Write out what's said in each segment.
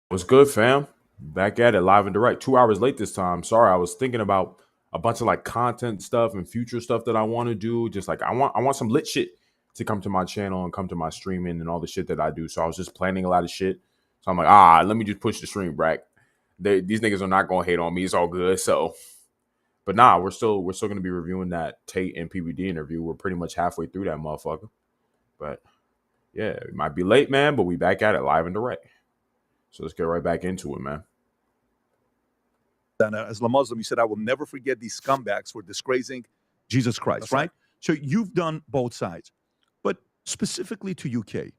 What's good, fam? Back at it, live and direct. 2 hours late this time. Sorry, I was thinking about a bunch of like content stuff and future stuff that I want to do. Just like I want some lit shit to come to my channel and come to my streaming and all the shit that I do. So I was just planning a lot of shit. So I'm like, let me just push the stream back. These niggas are not gonna hate on me. It's all good. So, but nah, we're still gonna be reviewing that Tate and PBD interview. We're pretty much halfway through that motherfucker. But yeah, it might be late, man. But we back at it, live and direct. So let's get right back into it, man. And as a Muslim, you said, I will never forget these scumbags for disgracing Jesus Christ, That's right? So you've done both sides. But specifically to UK,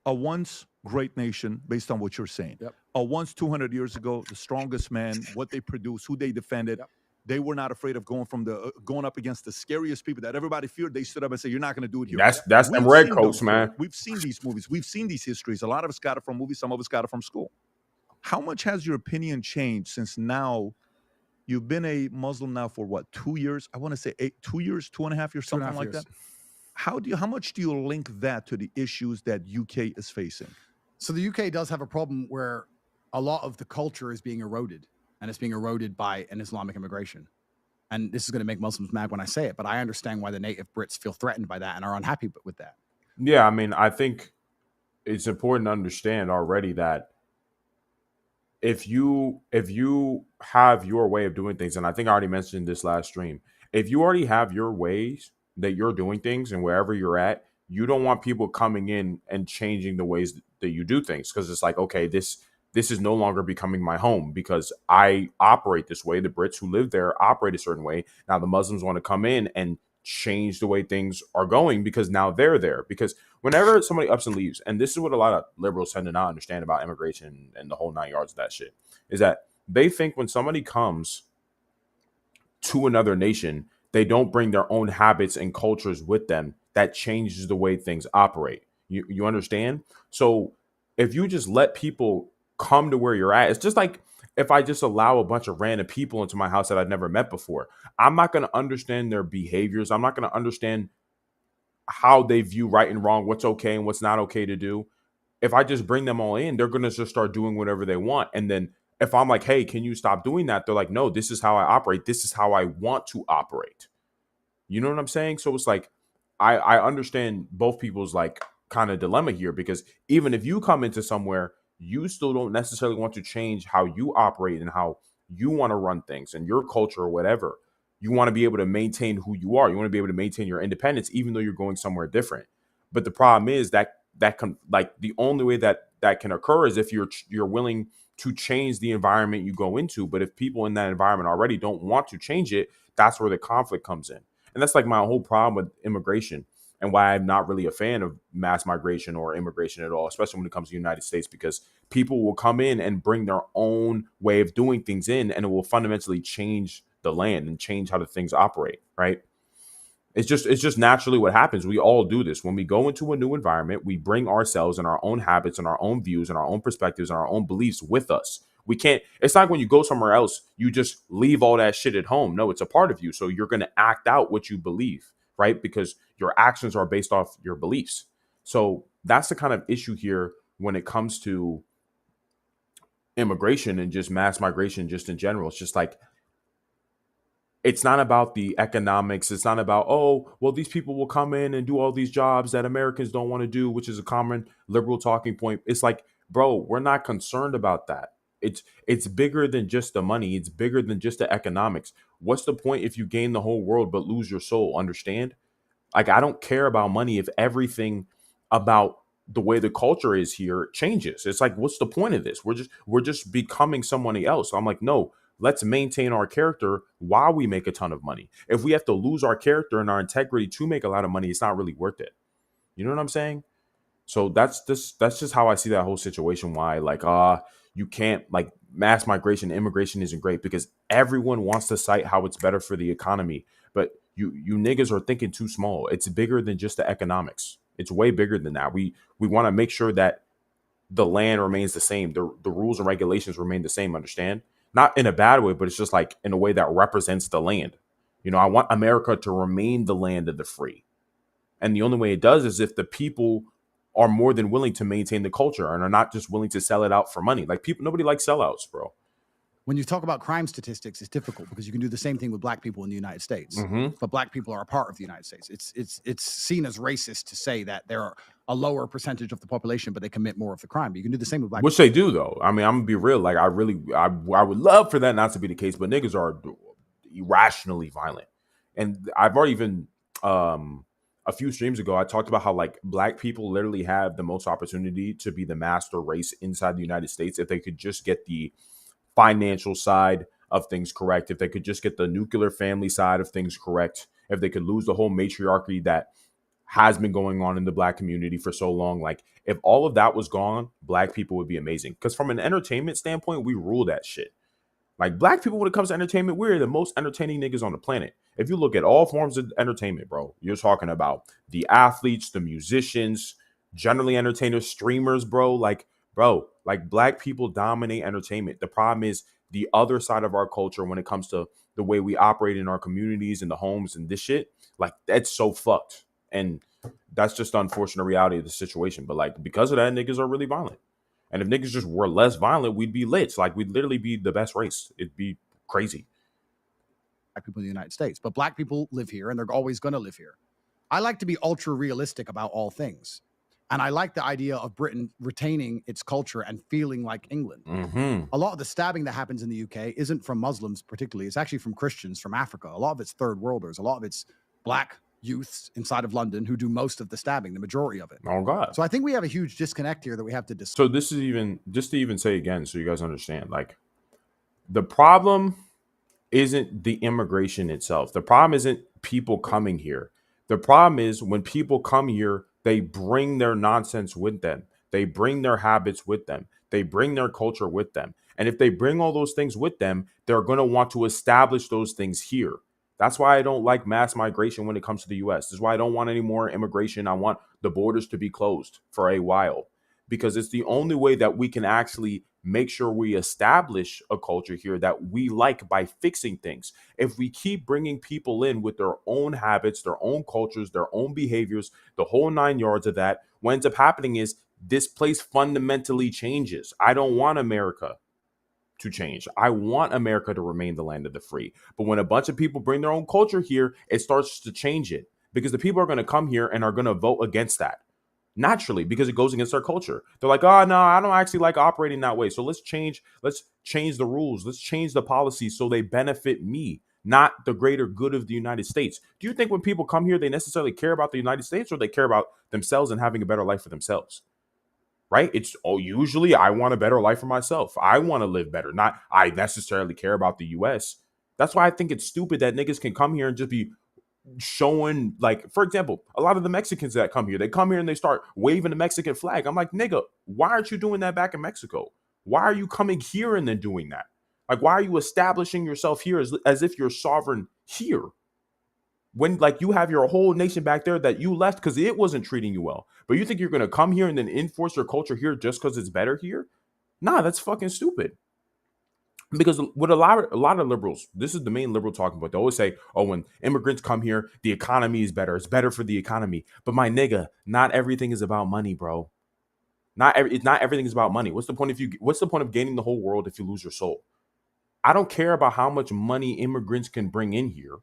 a once great nation, based on what you're saying, Yep. a once 200 years ago, the strongest men, what they produced, who they defended. Yep. They were not afraid of going up against the scariest people that everybody feared. They stood up and said, "You're not going to do it here." That's them red coats, before. man. We've seen these movies. We've seen these histories. A lot of us got it from movies. Some of us got it from school. How much has your opinion changed since now? You've been a Muslim now for what, 2 years? I want to say 2 years, 2.5 years, something like that. How much do you link that to the issues that UK is facing? So the UK does have a problem where a lot of the culture is being eroded, and it's being eroded by an Islamic immigration. And this is going to make Muslims mad when I say it, but I understand why the native Brits feel threatened by that and are unhappy with that. Yeah, I mean, I think it's important to understand already that if you have your way of doing things, and I think I already mentioned this last stream, if you already have your ways that you're doing things and wherever you're at, you don't want people coming in and changing the ways that you do things, because it's like, okay, this is no longer becoming my home because I operate this way. The Brits who live there operate a certain way. Now the Muslims want to come in and change the way things are going because now they're there. Because whenever somebody ups and leaves, and this is what a lot of liberals tend to not understand about immigration and the whole 9 yards of that shit, is that they think when somebody comes to another nation, they don't bring their own habits and cultures with them that changes the way things operate. You understand? So if you just let people come to where you're at, it's just like if I just allow a bunch of random people into my house that I've never met before, I'm not going to understand their behaviors. I'm not going to understand how they view right and wrong, what's okay and what's not okay to do. If I just bring them all in, they're going to just start doing whatever they want. And then if I'm like, hey, can you stop doing that? They're like, no, this is how I operate. This is how I want to operate. You know what I'm saying? So it's like, I understand both people's like kind of dilemma here, because even if you come into somewhere, you still don't necessarily want to change how you operate and how you want to run things and your culture or whatever. You want to be able to maintain who you are. You want to be able to maintain your independence, even though you're going somewhere different. But the problem is that can, like, the only way that can occur is if you're willing to change the environment you go into. But if people in that environment already don't want to change it, that's where the conflict comes in. And that's like my whole problem with immigration and why I'm not really a fan of mass migration or immigration at all, especially when it comes to the United States, because people will come in and bring their own way of doing things in, and it will fundamentally change the land and change how the things operate, right? It's just naturally what happens. We all do this. When we go into a new environment, we bring ourselves and our own habits and our own views and our own perspectives and our own beliefs with us. We can't, it's not when you go somewhere else, you just leave all that shit at home. No, it's a part of you. So you're going to act out what you believe, right? Because your actions are based off your beliefs. So that's the kind of issue here when it comes to immigration and just mass migration, just in general. It's just like, it's not about the economics. It's not about, oh, well, these people will come in and do all these jobs that Americans don't want to do, which is a common liberal talking point. It's like, bro, we're not concerned about that. It's bigger than just the money. It's bigger than just the economics. What's the point if you gain the whole world but lose your soul? Understand? Like, I don't care about money if everything about the way the culture is here changes. It's like, what's the point of this? We're just becoming somebody else. So I'm like, no, let's maintain our character while we make a ton of money. If we have to lose our character and our integrity to make a lot of money, it's not really worth it. You know what I'm saying? So that's just how I see that whole situation. Why, like, you can't, like, mass migration, immigration isn't great because everyone wants to cite how it's better for the economy. But you niggas are thinking too small. It's bigger than just the economics. It's way bigger than that. We want to make sure that the land remains the same. The rules and regulations remain the same. Understand? Not in a bad way, but it's just like in a way that represents the land. You know, I want America to remain the land of the free. And the only way it does is if the people are more than willing to maintain the culture and are not just willing to sell it out for money. Like people, nobody likes sellouts, bro. When you talk about crime statistics, it's difficult because you can do the same thing with black people in the United States, but black people are a part of the United States. It's seen as racist to say that they're a lower percentage of the population, but they commit more of the crime. But you can do the same with black Which people. they do, though. I mean, I'm gonna be real. Like, I would love for that not to be the case, but niggas are irrationally violent. And I've already even a few streams ago, I talked about how like black people literally have the most opportunity to be the master race inside the United States if they could just get the financial side of things correct, if they could just get the nuclear family side of things correct, if they could lose the whole matriarchy that has been going on in the black community for so long. Like, if all of that was gone, black people would be amazing. Because from an entertainment standpoint, we rule that shit. Like, black people, when it comes to entertainment, we're the most entertaining niggas on the planet. If you look at all forms of entertainment, bro, you're talking about the athletes, the musicians, generally entertainers, streamers, bro. Like, black people dominate entertainment. The problem is the other side of our culture when it comes to the way we operate in our communities and the homes and this shit. Like, that's so fucked. And that's just the unfortunate reality of the situation. But like, because of that, niggas are really violent. And if niggas just were less violent, we'd be lit. Like, we'd literally be the best race. It'd be crazy. Black people in the United States, but black people live here and they're always going to live here. I like to be ultra realistic about all things. And I like the idea of Britain retaining its culture and feeling like England. A lot of the stabbing that happens in the UK isn't from Muslims particularly. It's actually from Christians from Africa. A lot of it's third worlders. A lot of it's black youths inside of London who do most of the stabbing, the majority of it. Oh, God. So I think we have a huge disconnect here that we have to discuss. So this is even, just to even say again, so you guys understand, like, the problem isn't the immigration itself. The problem isn't people coming here. The problem is when people come here, they bring their nonsense with them. They bring their habits with them. They bring their culture with them. And if they bring all those things with them, they're going to want to establish those things here. That's why I don't like mass migration when it comes to the US. This is why I don't want any more immigration. I want the borders to be closed for a while, because it's the only way that we can actually make sure we establish a culture here that we like by fixing things. If we keep bringing people in with their own habits, their own cultures, their own behaviors, the whole 9 yards of that, what ends up happening is this place fundamentally changes. I don't want America to change. I want America to remain the land of the free. But when a bunch of people bring their own culture here, it starts to change it, because the people are going to come here and are going to vote against that naturally, because it goes against our culture. They're like, oh no, I don't actually like operating that way. So let's change the rules. Let's change the policies so they benefit me, not the greater good of the United States. Do you think when people come here, they necessarily care about the United States, or they care about themselves and having a better life for themselves? Right? It's usually I want a better life for myself. I want to live better, not I necessarily care about the US. That's why I think it's stupid that niggas can come here and just be showing, like, for example, a lot of the Mexicans that come here, they come here and they start waving the Mexican flag. I'm like, nigga, why aren't you doing that back in Mexico? Why are you coming here and then doing that? Like, why are you establishing yourself here as if you're sovereign here, when like you have your whole nation back there that you left because it wasn't treating you well? But you think you're going to come here and then enforce your culture here just because it's better here? Nah, that's fucking stupid. Because with a lot of liberals, this is the main liberal talking about. They always say, oh, when immigrants come here, the economy is better. It's better for the economy. But my nigga, not everything is about money, bro. Not everything is about money. What's the point of gaining the whole world if you lose your soul? I don't care about how much money immigrants can bring in here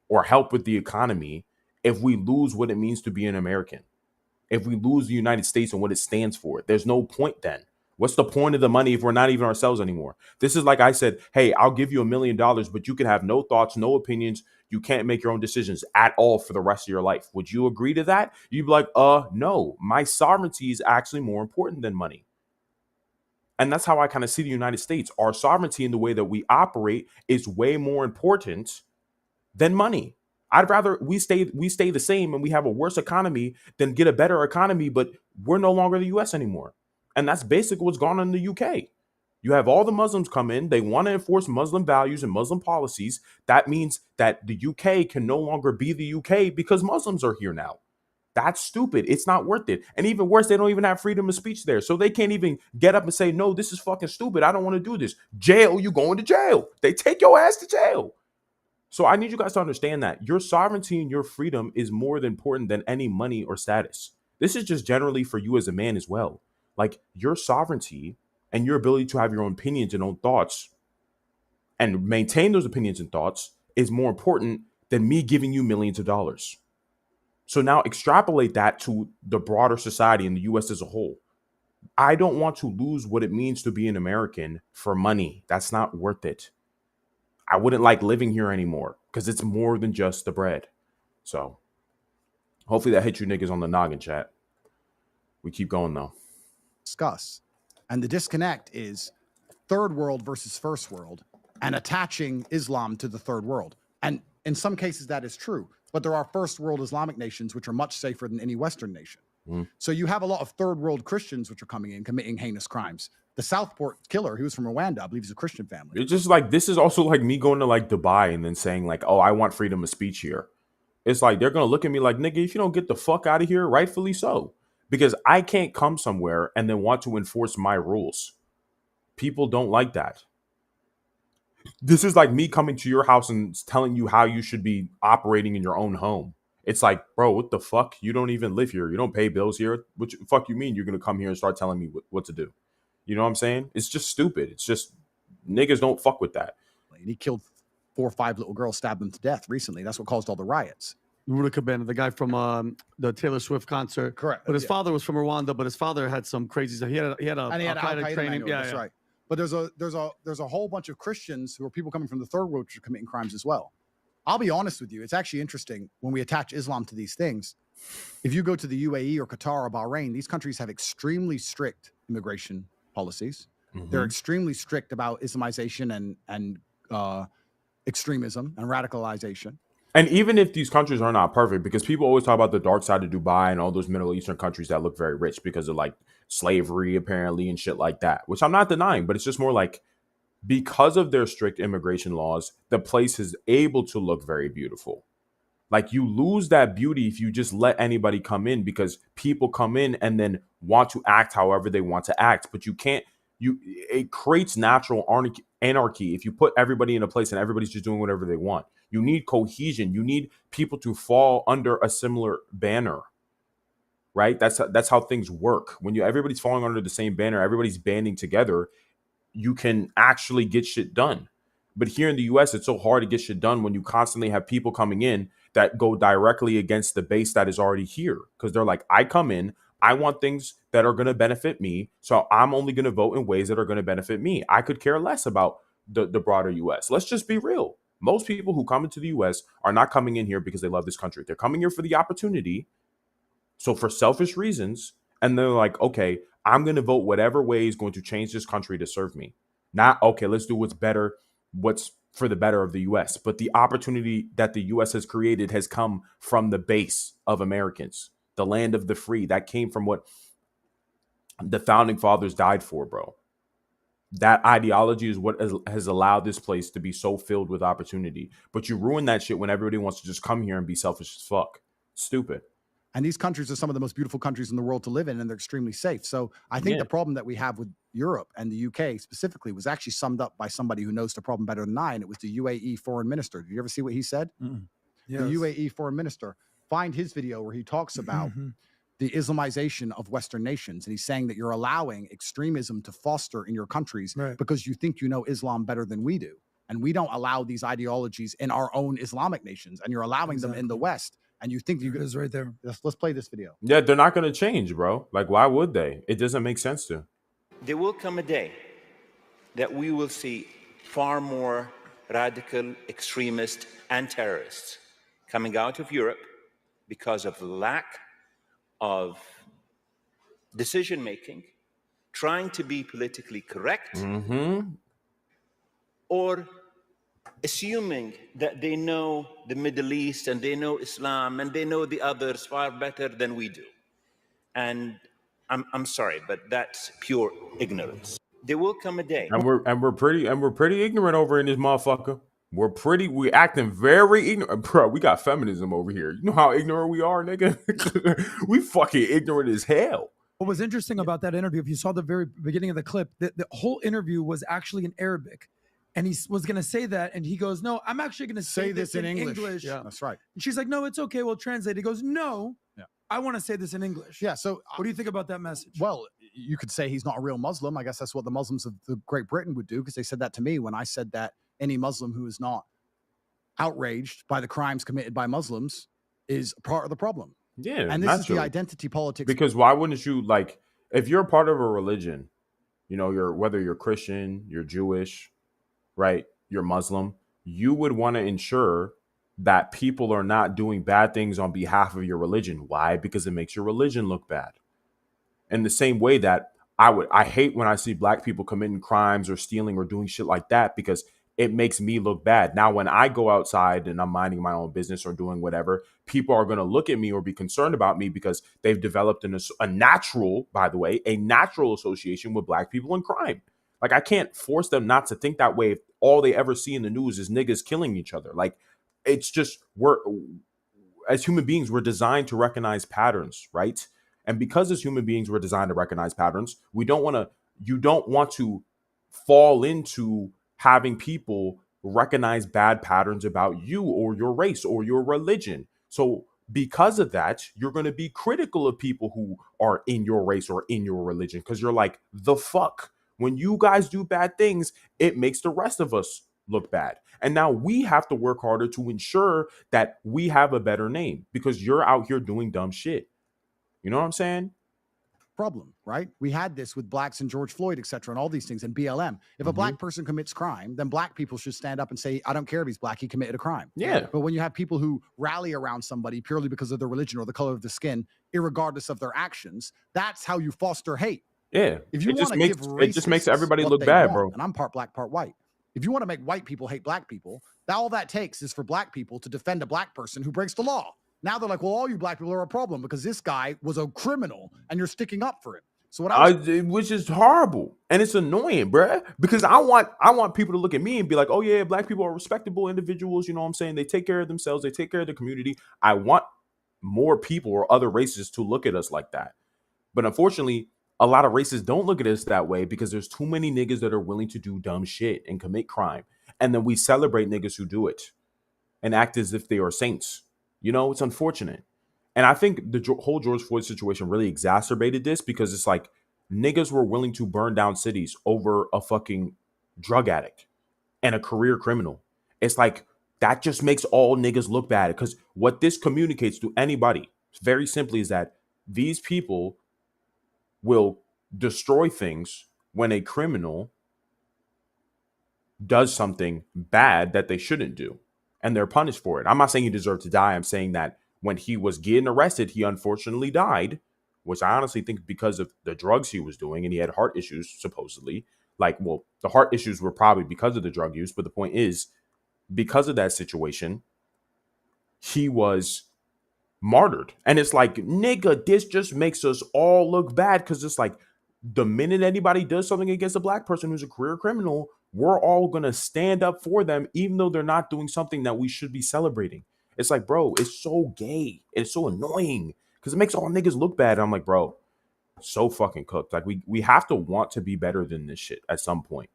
or help with the economy if we lose what it means to be an American. If we lose the United States and what it stands for, there's no point then. What's the point of the money if we're not even ourselves anymore? This is like I said, hey, I'll give you $1 million, but you can have no thoughts, no opinions. You can't make your own decisions at all for the rest of your life. Would you agree to that? You'd be like, no, my sovereignty is actually more important than money. And that's how I kind of see the United States. Our sovereignty in the way that we operate is way more important than money. I'd rather we stay the same and we have a worse economy than get a better economy, but we're no longer the US anymore. And that's basically what's gone on in the UK. You have all the Muslims come in. They want to enforce Muslim values and Muslim policies. That means that the UK can no longer be the UK because Muslims are here now. That's stupid. It's not worth it. And even worse, they don't even have freedom of speech there. So they can't even get up and say, no, this is fucking stupid. I don't want to do this. Jail, you going to jail. They take your ass to jail. So I need you guys to understand that your sovereignty and your freedom is more important than any money or status. This is just generally for you as a man as well. Like your sovereignty and your ability to have your own opinions and own thoughts and maintain those opinions and thoughts is more important than me giving you millions of dollars. So now extrapolate that to the broader society and the US as a whole. I don't want to lose what it means to be an American for money. That's not worth it. I wouldn't like living here anymore because it's more than just the bread. So hopefully that hit you niggas on the noggin, chat. We keep going though. Discuss. And the disconnect is third world versus first world and attaching Islam to the third world. And in some cases that is true, but there are first world Islamic nations which are much safer than any Western nation. So you have a lot of third world Christians which are coming in committing heinous crimes. The Southport killer, he was from Rwanda. I believe he's a Christian family. It's just like, this is also like me going to like Dubai and then saying like, oh, I want freedom of speech here. It's like, they're going to look at me like, nigga, if you don't get the fuck out of here, rightfully so. Because I can't come somewhere and then want to enforce my rules. People don't like that. This is like me coming to your house and telling you how you should be operating in your own home. It's like, bro, what the fuck? You don't even live here. You don't pay bills here. What the fuck you mean you're going to come here and start telling me what to do? You know what I'm saying? It's just stupid. It's just niggas don't fuck with that. And he killed 4 or 5 little girls, stabbed them to death recently. That's what caused all the riots. Rudy Cabana, the guy from the Taylor Swift concert. Correct. But his father was from Rwanda, but his father had some crazy stuff. He had Al-Qaeda training. Manual, that's right. But there's a whole bunch of Christians who are people coming from the third world which are committing crimes as well. I'll be honest with you. It's actually interesting when we attach Islam to these things. If you go to the UAE or Qatar or Bahrain, these countries have extremely strict immigration policies. They're extremely strict about Islamization and extremism and radicalization. And even if these countries are not perfect, because people always talk about the dark side of Dubai and all those Middle Eastern countries that look very rich because of like slavery apparently and shit like that, which I'm not denying, but it's just more like, because of their strict immigration laws, the place is able to look very beautiful. Like you lose that beauty if you just let anybody come in, because people come in and then want to act however they want to act. But you can't, it creates natural anarchy if you put everybody in a place and everybody's just doing whatever they want. You need cohesion. You need people to fall under a similar banner, right? That's how things work. When everybody's falling under the same banner, everybody's banding together, you can actually get shit done. But here in the US, it's so hard to get shit done when you constantly have people coming in that go directly against the base that is already here. Because they're like, I come in, I want things that are going to benefit me. So I'm only going to vote in ways that are going to benefit me. I could care less about the broader US. Let's just be real. Most people who come into the US are not coming in here because they love this country. They're coming here for the opportunity. So for selfish reasons. And they're like, okay, I'm going to vote whatever way is going to change this country to serve me. Not, okay, let's do what's better, what's for the better of the US. But the opportunity that the US has created has come from the base of Americans, the land of the free. That came from what the founding fathers died for, bro. That ideology is what has allowed this place to be so filled with opportunity. But you ruin that shit when everybody wants to just come here and be selfish as fuck. Stupid. And these countries are some of the most beautiful countries in the world to live in, and they're extremely safe. So I think the problem that we have with Europe and the UK specifically was actually summed up by somebody who knows the problem better than I, and it was the UAE foreign minister. Did you ever see what he said? Yes. The UAE foreign minister. Find his video where he talks about the Islamization of Western nations. And he's saying that you're allowing extremism to foster in your countries because you think you know Islam better than we do. And we don't allow these ideologies in our own Islamic nations, and you're allowing them in the West. And you think you is right there. Let's play this video. Yeah, they're not going to change, bro. Like, why would they? It doesn't make sense to. There will come a day that we will see far more radical extremists and terrorists coming out of Europe because of lack of decision-making, trying to be politically correct, or assuming that they know the Middle East and they know Islam and they know the others far better than we do. And I'm sorry, but that's pure ignorance. There will come a day. And we're pretty ignorant over in this motherfucker. We're acting very ignorant. Bro, we got feminism over here. You know how ignorant we are, nigga? We fucking ignorant as hell. What was interesting about that interview, if you saw the very beginning of the clip, the whole interview was actually in Arabic. And he was going to say that. And he goes, no, I'm actually going to say this in English. Yeah, that's right. And she's like, no, it's okay. We'll translate. He goes, no, I want to say this in English. Yeah. So what do you think about that message? Well, you could say he's not a real Muslim. I guess that's what the Muslims of the Great Britain would do, because they said that to me when I said that any Muslim who is not outraged by the crimes committed by Muslims is part of the problem. Yeah. And this is the identity politics. Because why wouldn't you, like, if you're part of a religion, you know, whether you're Christian, you're Jewish, right, you're Muslim, you would want to ensure that people are not doing bad things on behalf of your religion. Why? Because it makes your religion look bad. In the same way that I hate when I see black people committing crimes or stealing or doing shit like that, because it makes me look bad. Now, when I go outside and I'm minding my own business or doing whatever, people are going to look at me or be concerned about me because they've developed a natural, by the way, a natural association with black people and crime. Like, I can't force them not to think that way if all they ever see in the news is niggas killing each other. Like, it's just, as human beings, we're designed to recognize patterns, right? And because as human beings, we're designed to recognize patterns, you don't want to fall into having people recognize bad patterns about you or your race or your religion. So because of that, you're going to be critical of people who are in your race or in your religion, because you're like, the fuck? When you guys do bad things, it makes the rest of us look bad. And now we have to work harder to ensure that we have a better name because you're out here doing dumb shit. You know what I'm saying? Problem, right? We had this with blacks and George Floyd, et cetera, and all these things, and BLM. If a black person commits crime, then black people should stand up and say, I don't care if he's black, he committed a crime. Yeah. But when you have people who rally around somebody purely because of their religion or the color of the skin, irregardless of their actions, that's how you foster hate. Yeah. If you want to give racists it just makes everybody look bad, bro. And I'm part black, part white. If you want to make white people hate black people, all that takes is for black people to defend a black person who breaks the law. Now they're like, well, all you black people are a problem because this guy was a criminal and you're sticking up for him. So which is horrible and it's annoying, bruh, because I want people to look at me and be like, oh yeah, black people are respectable individuals. You know what I'm saying? They take care of themselves. They take care of the community. I want more people or other races to look at us like that. But unfortunately, a lot of races don't look at us that way because there's too many niggas that are willing to do dumb shit and commit crime. And then we celebrate niggas who do it and act as if they are saints. You know, it's unfortunate. And I think the whole George Floyd situation really exacerbated this because it's like niggas were willing to burn down cities over a fucking drug addict and a career criminal. It's like that just makes all niggas look bad, because what this communicates to anybody very simply is that these people will destroy things when a criminal does something bad that they shouldn't do. And they're punished for it. I'm not saying he deserved to die. I'm saying that when he was getting arrested, he unfortunately died, which I honestly think because of the drugs he was doing, and he had heart issues, supposedly. Like, well, the heart issues were probably because of the drug use, but the point is, because of that situation, he was martyred. And it's like, nigga, this just makes us all look bad, because it's like, the minute anybody does something against a black person who's a career criminal, we're all going to stand up for them, even though they're not doing something that we should be celebrating. It's like, bro, it's so gay. It's so annoying because it makes all niggas look bad. And I'm like, bro, so fucking cooked. Like, we have to want to be better than this shit at some point.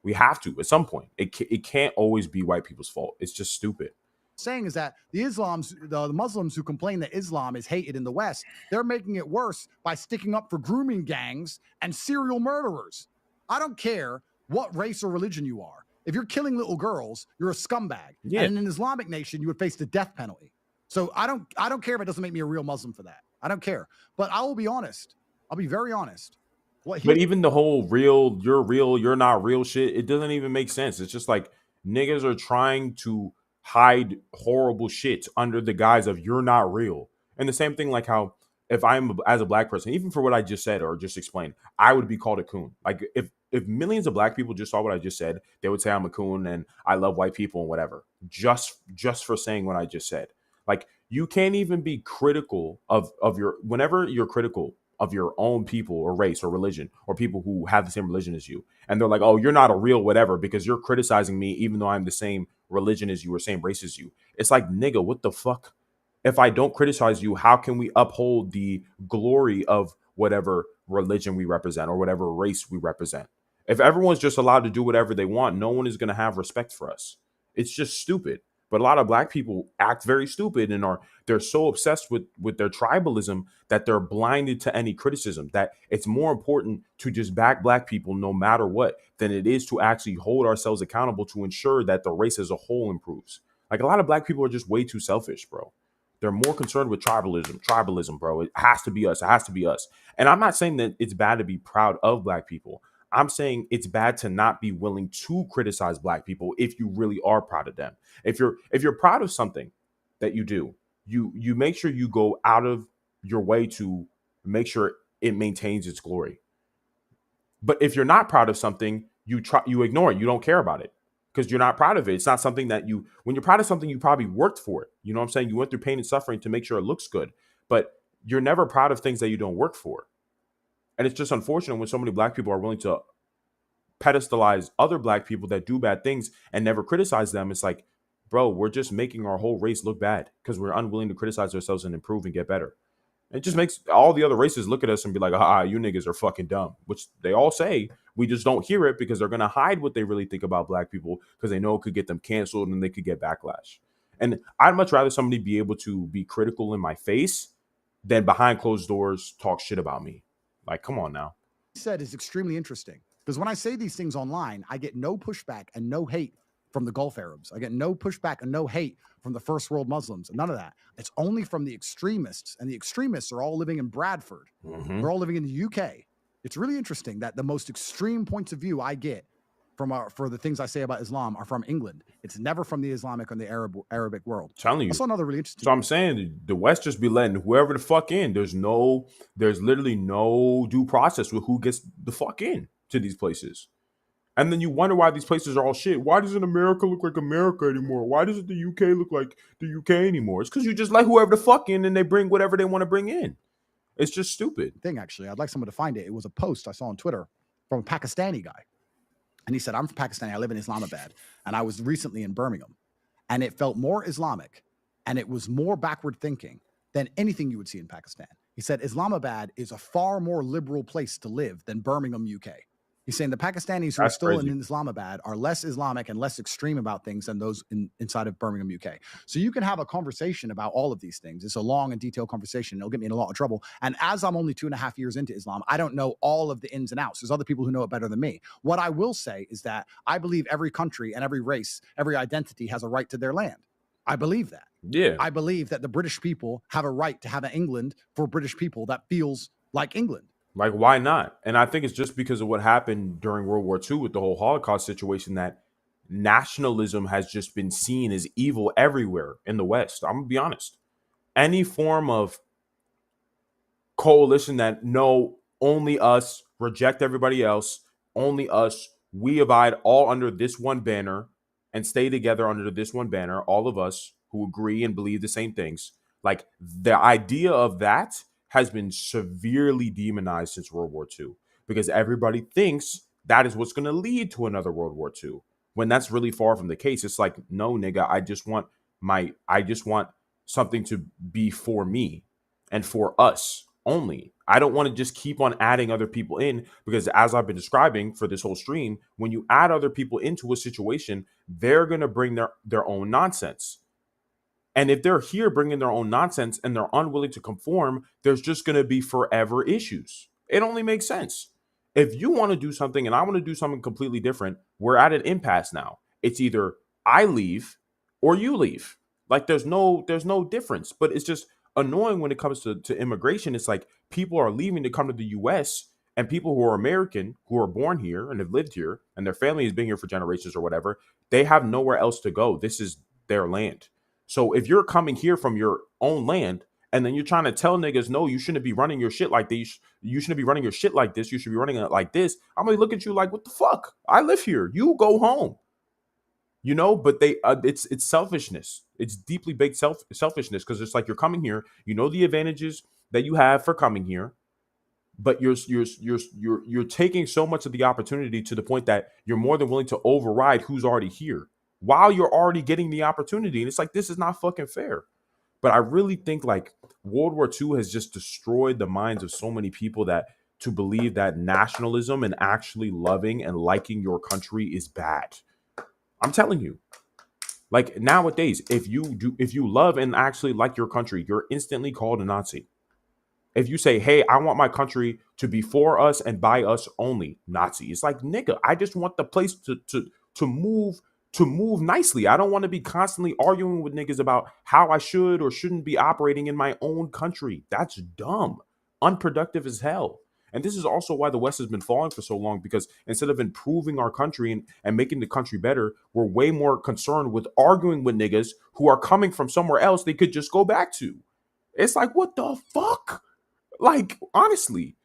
We have to at some point. It can't always be white people's fault. It's just stupid. Saying is that the Muslims who complain that Islam is hated in the West, they're making it worse by sticking up for grooming gangs and serial murderers. I don't care what race or religion you are. If you're killing little girls, you're a scumbag. Yeah. And in an Islamic nation, you would face the death penalty. So I don't care if it doesn't make me a real Muslim for that. I don't care. But I will be honest. I'll be very honest. But even the whole real, you're not real shit, it doesn't even make sense. It's just like niggas are trying to hide horrible shit under the guise of you're not real. And the same thing, like how if I'm as a black person, even for what I just said or just explained, I would be called a coon. Like if millions of black people just saw what I just said, they would say I'm a coon and I love white people and whatever, just for saying what I just said. Like, you can't even be critical of your, whenever you're critical of your own people or race or religion or people who have the same religion as you, and they're like, oh, you're not a real whatever because you're criticizing me even though I'm the same religion as you or same race as you. It's like, nigga, what the fuck? If I don't criticize you, how can we uphold the glory of whatever religion we represent or whatever race we represent? If everyone's just allowed to do whatever they want, no one is going to have respect for us. It's just stupid. But a lot of black people act very stupid and they're so obsessed with their tribalism that they're blinded to any criticism, that it's more important to just back black people no matter what than it is to actually hold ourselves accountable to ensure that the race as a whole improves. Like, a lot of black people are just way too selfish, bro. They're more concerned with tribalism, bro. It has to be us. It has to be us. And I'm not saying that it's bad to be proud of black people. I'm saying it's bad to not be willing to criticize black people if you really are proud of them. If you're proud of something that you do, you make sure you go out of your way to make sure it maintains its glory. But if you're not proud of something, you ignore it. You don't care about it because you're not proud of it. It's not something that when you're proud of something, you probably worked for it. You know what I'm saying? You went through pain and suffering to make sure it looks good, but you're never proud of things that you don't work for. And it's just unfortunate when so many black people are willing to pedestalize other black people that do bad things and never criticize them. It's like, bro, we're just making our whole race look bad because we're unwilling to criticize ourselves and improve and get better. It just makes all the other races look at us and be like, you niggas are fucking dumb, which they all say. We just don't hear it because they're going to hide what they really think about black people because they know it could get them canceled and they could get backlash. And I'd much rather somebody be able to be critical in my face than behind closed doors talk shit about me. Like, come on now. Said is extremely interesting because when I say these things online, I get no pushback and no hate from the Gulf Arabs. I get no pushback and no hate from the first world Muslims. None of that. It's only from the extremists, and the extremists are all living in Bradford. Mm-hmm. They're all living in the UK. It's really interesting that the most extreme points of view I get for the things I say about Islam are from England. It's never from the Islamic or the Arabic world. I'm telling you. That's another really interesting. So I'm saying the West just be letting whoever the fuck in. There's literally no due process with who gets the fuck in to these places. And then you wonder why these places are all shit. Why doesn't America look like America anymore? Why doesn't the UK look like the UK anymore? It's because you just let whoever the fuck in and they bring whatever they want to bring in. It's just stupid. Actually, I'd like someone to find it. It was a post I saw on Twitter from a Pakistani guy. And he said, I'm from Pakistan. I live in Islamabad. And I was recently in Birmingham. And it felt more Islamic. And it was more backward thinking than anything you would see in Pakistan. He said, Islamabad is a far more liberal place to live than Birmingham, UK. He's saying the Pakistanis who are still in Islamabad are less Islamic and less extreme about things than those inside of Birmingham, UK. So you can have a conversation about all of these things. It's a long and detailed conversation. It'll get me in a lot of trouble. And as I'm only 2.5 years into Islam, I don't know all of the ins and outs. There's other people who know it better than me. What I will say is that I believe every country and every race, every identity has a right to their land. I believe that. Yeah. I believe that the British people have a right to have an England for British people that feels like England. Like, why not? And I think it's just because of what happened during World War II with the whole Holocaust situation that nationalism has just been seen as evil everywhere in the West. I'm going to be honest. Any form of coalition that, no, only us, reject everybody else, only us, we abide all under this one banner and stay together under this one banner, all of us who agree and believe the same things. Like, the idea of that has been severely demonized since World War II because everybody thinks that is what's going to lead to another World War II when that's really far from the case. It's like, no, nigga, I just want something to be for me and for us only. I don't want to just keep on adding other people in because, as I've been describing for this whole stream, when you add other people into a situation, they're going to bring their own nonsense. And if they're here bringing their own nonsense and they're unwilling to conform, there's just going to be forever issues. It only makes sense. If you want to do something and I want to do something completely different, we're at an impasse now. It's either I leave or you leave. Like, there's no difference. But it's just annoying when it comes to immigration. It's like people are leaving to come to the U.S. and people who are American, who are born here and have lived here and their family has been here for generations or whatever, they have nowhere else to go. This is their land. So if you're coming here from your own land and then you're trying to tell niggas, no, you shouldn't be running your shit like this. You shouldn't be running your shit like this. You should be running it like this. I'm going to look at you like, what the fuck? I live here. You go home. You know, but it's selfishness. It's deeply baked selfishness because it's like you're coming here. You know the advantages that you have for coming here, but you're taking so much of the opportunity to the point that you're more than willing to override who's already here while you're already getting the opportunity. And it's like, this is not fucking fair. But I really think like World War II has just destroyed the minds of so many people that to believe that nationalism and actually loving and liking your country is bad. I'm telling you, Like nowadays, if you love and actually like your country, you're instantly called a Nazi. If you say, "Hey, I want my country to be for us and by us only," Nazi. It's like, nigga, I just want the place to move to move nicely. I don't want to be constantly arguing with niggas about how I should or shouldn't be operating in my own country. That's dumb, unproductive as hell. And this is also why the West has been falling for so long, because instead of improving our country and making the country better, we're way more concerned with arguing with niggas who are coming from somewhere else they could just go back to. It's like, what the fuck? Like, honestly,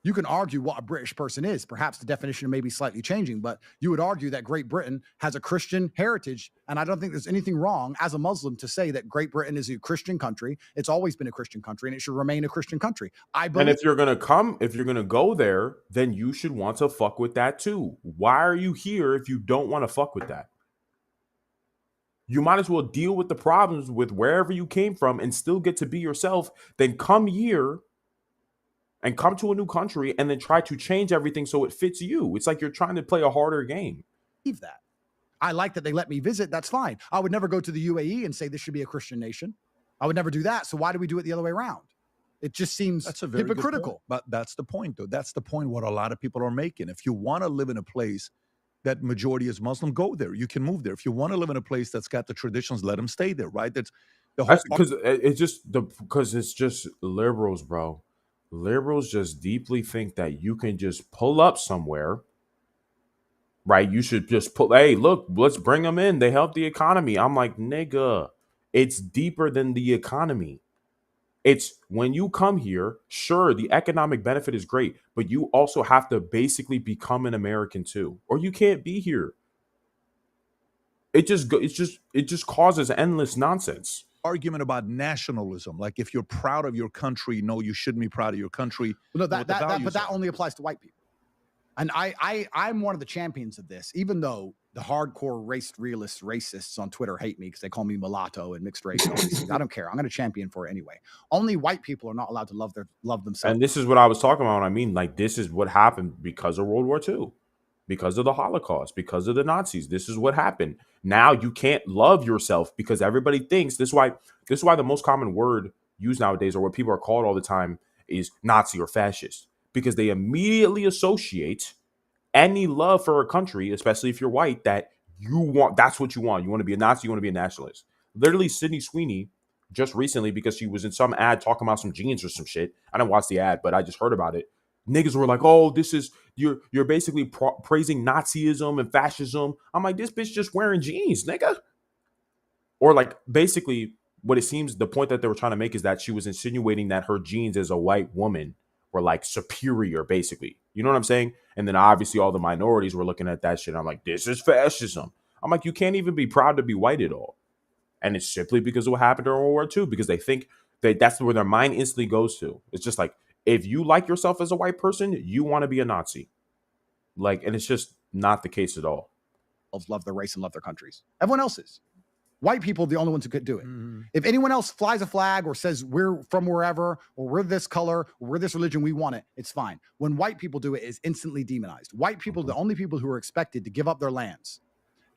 you can argue what a British person is. Perhaps the definition may be slightly changing, but you would argue that Great Britain has a Christian heritage. And I don't think there's anything wrong as a Muslim to say that Great Britain is a Christian country. It's always been a Christian country and it should remain a Christian country. I believe. And if you're going to go there, then you should want to fuck with that too. Why are you here if you don't want to fuck with that? You might as well deal with the problems with wherever you came from and still get to be yourself. Then come here and come to a new country and then try to change everything so it fits you. It's like you're trying to play a harder game. That. I like that they let me visit. That's fine. I would never go to the UAE and say this should be a Christian nation. I would never do that. So why do we do it the other way around? It just seems hypocritical. But that's the point, though. That's the point what a lot of people are making. If you want to live in a place that majority is Muslim, go there. You can move there. If you want to live in a place that's got the traditions, let them stay there, right? That's because it's just liberals, bro. Liberals just deeply think that you can just pull up somewhere, right? You should just hey, look, let's bring them in. They help the economy. I'm like, nigga, it's deeper than the economy. It's when you come here, sure, the economic benefit is great, but you also have to basically become an American too, or you can't be here. It just causes endless nonsense. Argument about nationalism, like if you're proud of your country, no, you shouldn't be proud of your country. No, but that only applies to white people. And I'm one of the champions of this, even though the hardcore racists on Twitter hate me because they call me mulatto and mixed race and all these things. I don't care. I'm going to champion for it anyway. Only white people are not allowed to love themselves. And this is what I was talking about. I mean, like, this is what happened because of World War II, because of the Holocaust, because of the Nazis. This is what happened. Now you can't love yourself because everybody thinks this is why the most common word used nowadays, or what people are called all the time, is Nazi or fascist, because they immediately associate any love for a country, especially if you're white, that you want, that's what you want. You want to be a Nazi, you want to be a nationalist. Literally, Sydney Sweeney, just recently, because she was in some ad talking about some jeans or some shit. I didn't watch the ad, but I just heard about it. Niggas were like, oh, this is, you're basically praising Nazism and fascism. I'm like, this bitch just wearing jeans, nigga. Or like, basically, what it seems, the point that they were trying to make is that she was insinuating that her jeans as a white woman were like superior, basically. You know what I'm saying? And then obviously all the minorities were looking at that shit. I'm like, this is fascism. I'm like, you can't even be proud to be white at all. And it's simply because of what happened during World War II, because they think that that's where their mind instantly goes to. It's just like, if you like yourself as a white person, you want to be a Nazi. Like, and it's just not the case at all. Love their race and love their countries. Everyone else is. White people are the only ones who could do it. Mm-hmm. If anyone else flies a flag or says we're from wherever, or we're this color, or we're this religion, we want it, it's fine. When white people do it, it's instantly demonized. White people are the only people who are expected to give up their lands.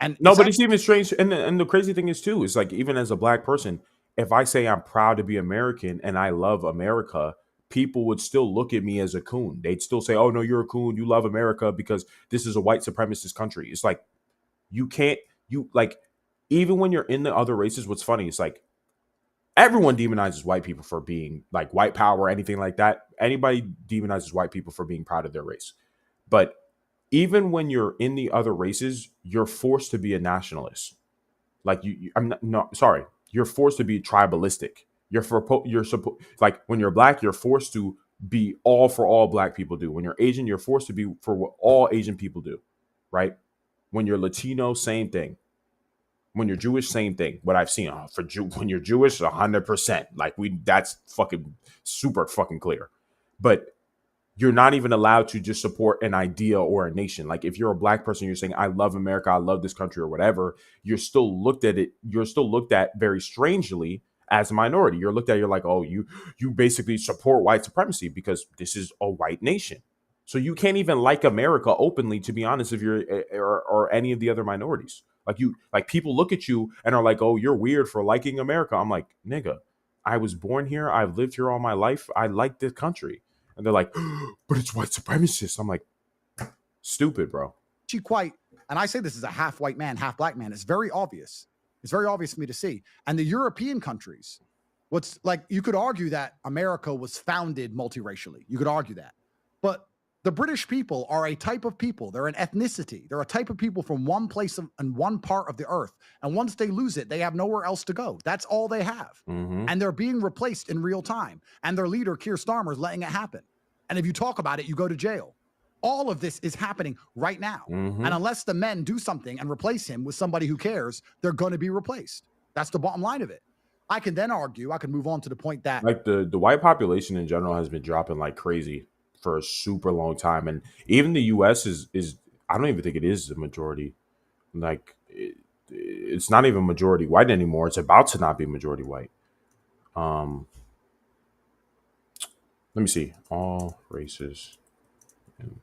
And no, but it's even strange. And the crazy thing is too, is like, even as a black person, if I say I'm proud to be American and I love America, people would still look at me as a coon. They'd still say, oh no, you're a coon. You love America because this is a white supremacist country. It's like, even when you're in the other races, what's funny, it's like everyone demonizes white people for being like white power or anything like that. Anybody demonizes white people for being proud of their race. But even when you're in the other races, you're forced to be a nationalist. Like you're forced to be tribalistic. Like when you're black, you're forced to be all for all black people do. When you're Asian, you're forced to be for what all Asian people do, right? When you're Latino, same thing. When you're Jewish, same thing. What I've seen when you're Jewish, 100%. Like that's fucking super fucking clear. But you're not even allowed to just support an idea or a nation. Like if you're a black person, you're saying, I love America, I love this country or whatever. You're still looked at very strangely as a minority. You're looked at, you're like, oh, you basically support white supremacy because this is a white nation. So you can't even like America openly, to be honest, if you're or any of the other minorities. Like people look at you and are like, oh, you're weird for liking America. I'm like, nigga, I was born here. I've lived here all my life. I like this country. And they're like, but it's white supremacist. I'm like, stupid, bro. And I say this as a half white man, half black man. It's very obvious. It's very obvious for me to see. And the European countries, you could argue that America was founded multiracially. You could argue that. But the British people are a type of people. They're an ethnicity. They're a type of people from one place and one part of the earth. And once they lose it, they have nowhere else to go. That's all they have. Mm-hmm. And they're being replaced in real time. And their leader, Keir Starmer, is letting it happen. And if you talk about it, you go to jail. All of this is happening right now. Mm-hmm. And unless the men do something and replace him with somebody who cares, they're going to be replaced. That's the bottom line of it. I can then argue, I can move on to the point that like the white population in general has been dropping like crazy for a super long time. And even the US is I don't even think it is the majority. Like it's not even majority white anymore. It's about to not be majority white. Let me see. All races in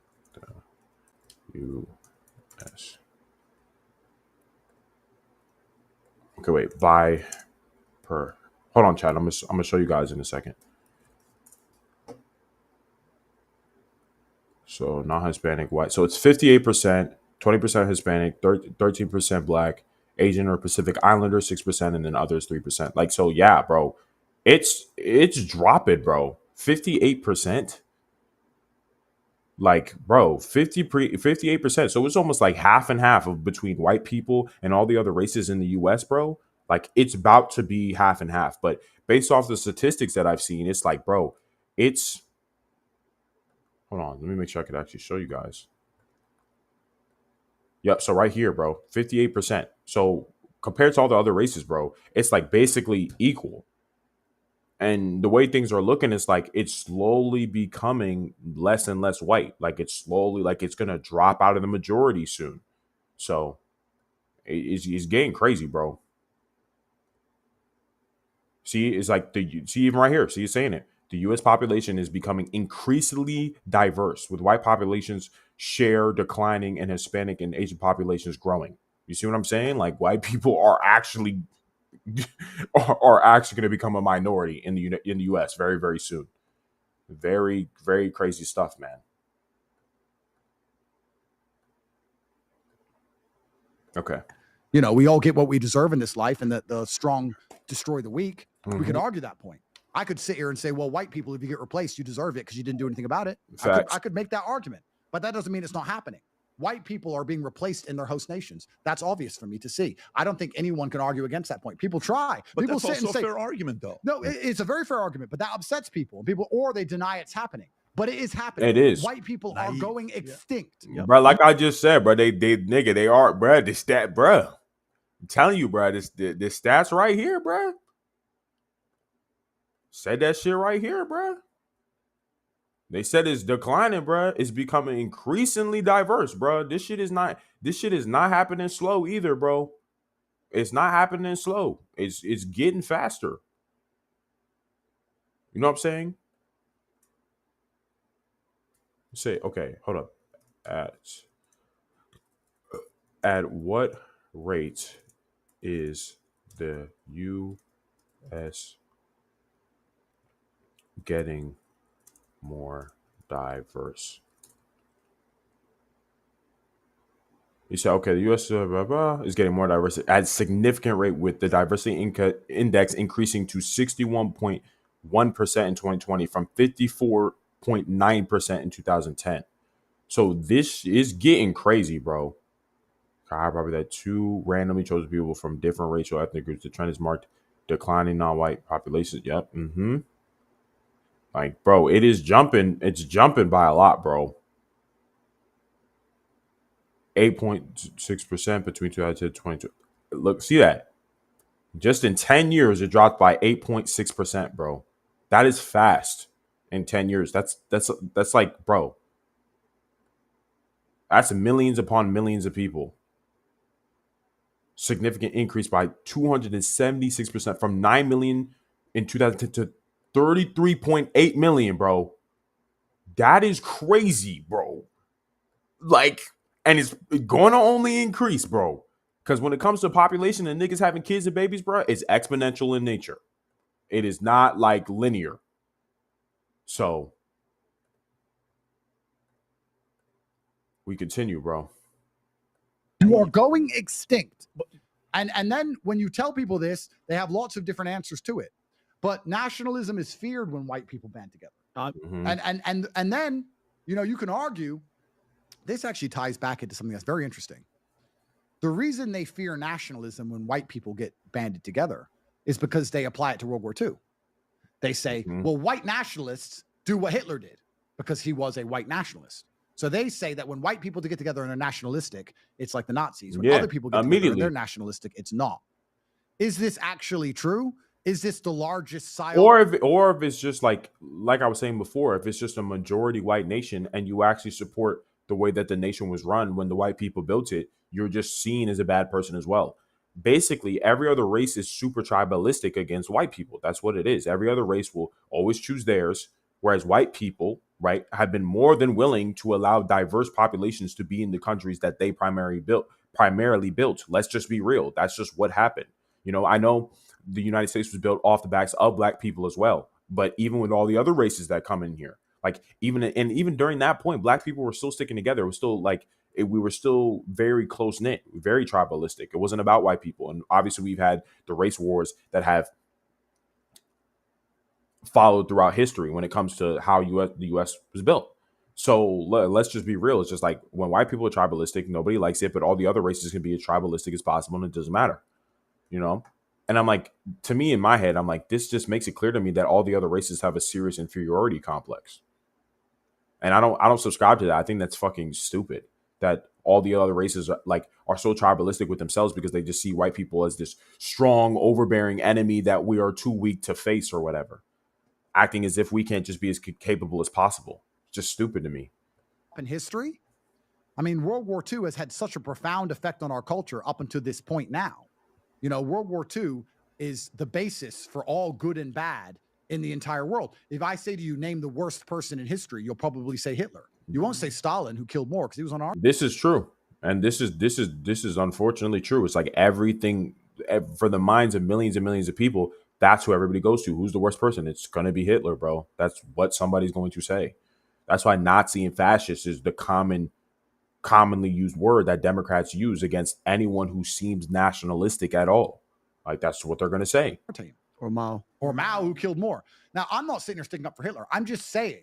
the US. Okay, wait. By per. Hold on, chat. I'm gonna show you guys in a second. So non-Hispanic white. So it's 58%, 20% Hispanic, 13% Black, Asian or Pacific Islander 6%, and then others 3%. Like, so yeah, bro. It's dropping, bro. 58%. Like, bro, 58%. So it's almost like half and half of between white people and all the other races in the US, bro. Like, it's about to be half and half. But based off the statistics that I've seen, it's like, bro, it's hold on, let me make sure I could actually show you guys. Yep, so right here, bro, 58%. So compared to all the other races, bro, it's like basically equal. And the way things are looking, it's like it's slowly becoming less and less white. Like it's slowly, like it's gonna drop out of the majority soon. So it's getting crazy, bro. See, it's like see even right here. See, it's saying it. The U.S. population is becoming increasingly diverse, with white populations share declining and Hispanic and Asian populations growing. You see what I'm saying? Like white people are actually going to become a minority in the U.S. very, very soon. Very, very crazy stuff, man. Okay. You know, we all get what we deserve in this life, and that the strong destroy the weak. Mm-hmm. We could argue that point. I could sit here and say, well, white people, if you get replaced, you deserve it because you didn't do anything about it. I could make that argument, but that doesn't mean it's not happening. White people are being replaced in their host nations. That's obvious for me to see. I don't think anyone can argue against that point. People try. But people that's also a fair argument, though. No, it's a very fair argument, but that upsets people. Or they deny it's happening. But it is happening. It is. White people are going extinct. Yep. Bro, like I just said, bro, they are, bro. The stat, bro. I'm telling you, bro, this stats right here, bro. Said that shit right here, bro. They said it's declining, bro. It's becoming increasingly diverse, bro. This shit is not happening slow either, bro. It's not happening slow. It's getting faster. You know what I'm saying? Say, okay, hold up. At what rate is the U.S. getting more diverse? You say, okay, the U.S. Is getting more diverse at a significant rate, with the diversity index increasing to 61.1% in 2020 from 54.9% in 2010. So this is getting crazy, bro. Probably that two randomly chosen people from different racial ethnic groups. The trend is marked declining non-white populations. Yep. Mm-hmm. Like, bro, it is jumping. It's jumping by a lot, bro. 8.6% between 2010 and 2022. Look, see that? Just in 10 years, it dropped by 8.6%, bro. That is fast. In 10 years. That's like, bro. That's millions upon millions of people. Significant increase by 276% from 9 million in 2010 to 33.8 million, bro. That is crazy, bro. Like, and it's going to only increase, bro. Because when it comes to population and niggas having kids and babies, bro, it's exponential in nature. It is not like linear. So we continue, bro. You are going extinct. And then when you tell people this, they have lots of different answers to it. But nationalism is feared when white people band together. And then, you know, you can argue, this actually ties back into something that's very interesting. The reason they fear nationalism when white people get banded together is because they apply it to World War II. They say, well, white nationalists do what Hitler did because he was a white nationalist. So they say that when white people get together and are nationalistic, it's like the Nazis. When other people get together and they're nationalistic, it's not. Is this actually true? Is this the largest side? Or if it's just like I was saying before, if it's just a majority white nation and you actually support the way that the nation was run when the white people built it, you're just seen as a bad person as well. Basically, every other race is super tribalistic against white people. That's what it is. Every other race will always choose theirs, whereas white people, right, have been more than willing to allow diverse populations to be in the countries that they primarily built. Let's just be real. That's just what happened. You know, I know the United States was built off the backs of black people as well. But even with all the other races that come in here, like even during that point, black people were still sticking together. It was still like we were still very close knit, very tribalistic. It wasn't about white people. And obviously we've had the race wars that have followed throughout history when it comes to how the U.S. was built. So let's just be real. It's just like when white people are tribalistic, nobody likes it, but all the other races can be as tribalistic as possible, and it doesn't matter, you know? And I'm like, to me, in my head, I'm like, this just makes it clear to me that all the other races have a serious inferiority complex. And I don't subscribe to that. I think that's fucking stupid that all the other races are so tribalistic with themselves because they just see white people as this strong, overbearing enemy that we are too weak to face or whatever, acting as if we can't just be as capable as possible. Just stupid to me. In history, I mean, World War II has had such a profound effect on our culture up until this point now. You know, World War II is the basis for all good and bad in the entire world. If I say to you, name the worst person in history, you'll probably say Hitler. You won't say Stalin, who killed more because he was on our. This is true. And this is unfortunately true. It's like everything for the minds of millions and millions of people. That's who everybody goes to. Who's the worst person? It's going to be Hitler, bro. That's what somebody's going to say. That's why Nazi and fascist is the commonly used word that Democrats use against anyone who seems nationalistic at all. Like, that's what they're going to say. Or Mao, who killed more. Now, I'm not sitting here sticking up for Hitler. I'm just saying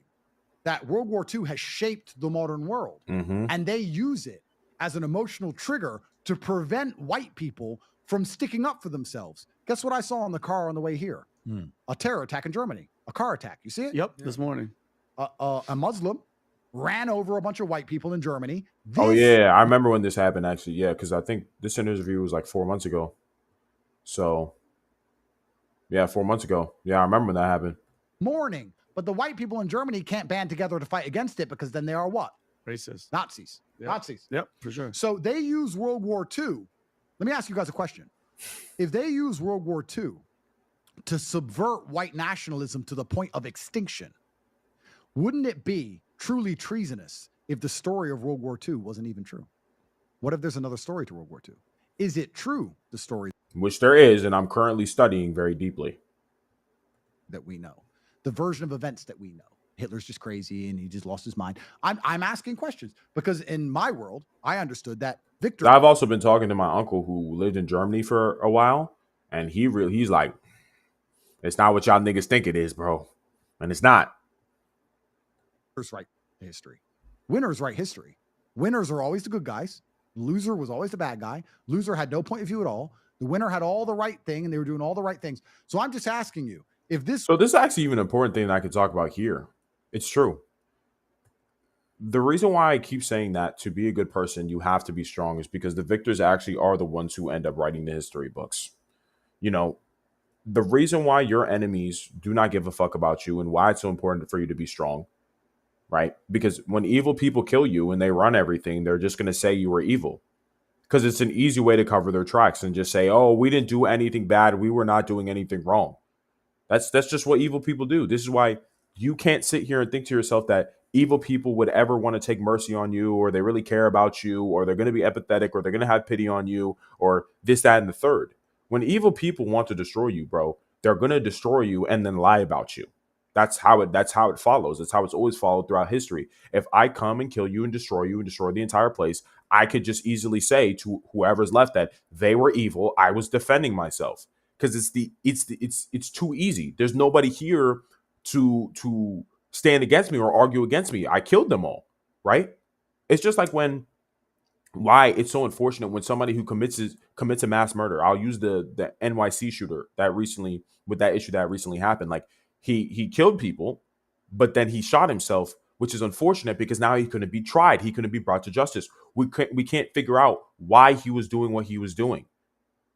that World War II has shaped the modern world, and they use it as an emotional trigger to prevent white people from sticking up for themselves. Guess what I saw in the car on the way here? A terror attack in Germany, a car attack. You see it? Yep, this morning. A Muslim ran over a bunch of white people in Germany. Oh, yeah. I remember when this happened, actually. Yeah, because I think this interview was like 4 months ago. So, yeah, 4 months ago. Yeah, I remember when that happened. Morning. But the white people in Germany can't band together to fight against it because then they are what? Racist. Nazis. Yep. Nazis. Yep, for sure. So they use World War II. Let me ask you guys a question. If they use World War II to subvert white nationalism to the point of extinction, wouldn't it be truly treasonous if the story of World War II wasn't even true? What if there's another story to World War II? Is it true, the story? Which there is, and I'm currently studying very deeply. That we know. The version of events that we know. Hitler's just crazy and he just lost his mind. I'm asking questions because in my world, I understood that Victor. I've also been talking to my uncle who lived in Germany for a while, and he's like, it's not what y'all niggas think it is, bro. And it's not. Winners write history. Winners write history. Winners are always the good guys. Loser was always the bad guy. Loser had no point of view at all. The winner had all the right thing and they were doing all the right things. So I'm just asking you, if this. So this is actually even an important thing that I could talk about here. It's true. The reason why I keep saying that to be a good person, you have to be strong is because the victors actually are the ones who end up writing the history books. You know, the reason why your enemies do not give a fuck about you and why it's so important for you to be strong, right? Because when evil people kill you and they run everything, they're just going to say you were evil because it's an easy way to cover their tracks and just say, oh, we didn't do anything bad. We were not doing anything wrong. That's just what evil people do. This is why you can't sit here and think to yourself that evil people would ever want to take mercy on you, or they really care about you, or they're going to be empathetic, or they're going to have pity on you, or this, that, and the third. When evil people want to destroy you, bro, they're going to destroy you and then lie about you. That's how it follows. That's how it's always followed throughout history. If I come and kill you and destroy the entire place, I could just easily say to whoever's left that they were evil. I was defending myself, because it's too easy. There's nobody here to stand against me or argue against me. I killed them all, right? It's just like why it's so unfortunate when somebody who commits a mass murder. I'll use the NYC shooter that recently, with that issue that recently happened. Like he killed people, but then he shot himself, which is unfortunate because now he couldn't be tried. He couldn't be brought to justice. We can't figure out why he was doing what he was doing.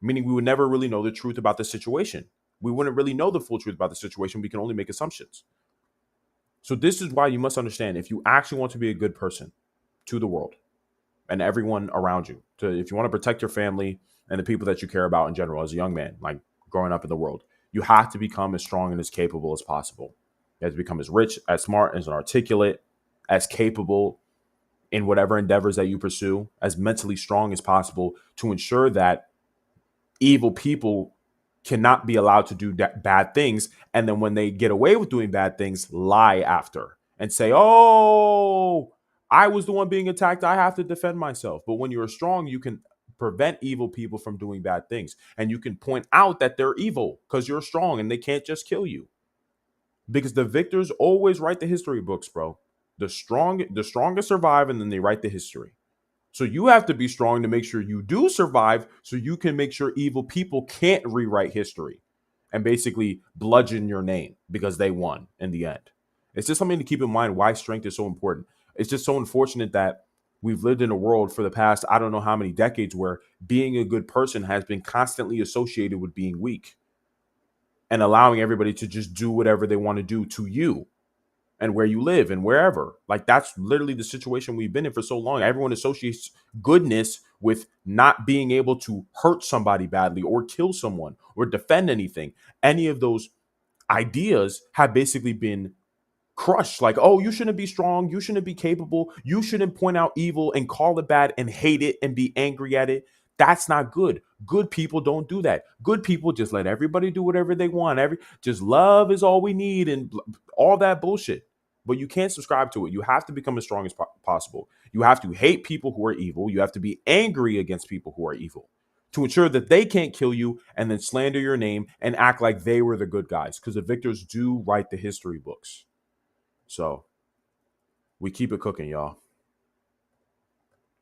Meaning we would never really know the truth about the situation. We wouldn't really know the full truth about the situation. We can only make assumptions. So this is why you must understand, if you actually want to be a good person to the world and everyone around you, if you want to protect your family and the people that you care about in general as a young man, like growing up in the world, you have to become as strong and as capable as possible. You have to become as rich, as smart, as articulate, as capable in whatever endeavors that you pursue, as mentally strong as possible, to ensure that evil people cannot be allowed to do bad things. And then when they get away with doing bad things, lie after and say, oh, I was the one being attacked, I have to defend myself. But when you're strong, you can prevent evil people from doing bad things. And you can point out that they're evil because you're strong and they can't just kill you. Because the victors always write the history books, bro. The strongest survive, and then they write the history. So you have to be strong to make sure you do survive, so you can make sure evil people can't rewrite history and basically bludgeon your name because they won in the end. It's just something to keep in mind why strength is so important. It's just so unfortunate that we've lived in a world for the past, I don't know how many decades, where being a good person has been constantly associated with being weak and allowing everybody to just do whatever they want to do to you and where you live and wherever. Like, that's literally the situation we've been in for so long. Everyone associates goodness with not being able to hurt somebody badly or kill someone or defend anything. Any of those ideas have basically been crushed. Like, oh, you shouldn't be strong, you shouldn't be capable, you shouldn't point out evil and call it bad and hate it and be angry at it. That's not good. Good people don't do that. Good people just let everybody do whatever they want. Just love is all we need and all that bullshit. But you can't subscribe to it. You have to become as strong as possible. You have to hate people who are evil. You have to be angry against people who are evil to ensure that they can't kill you and then slander your name and act like they were the good guys, because the victors do write the history books. So we keep it cooking, y'all.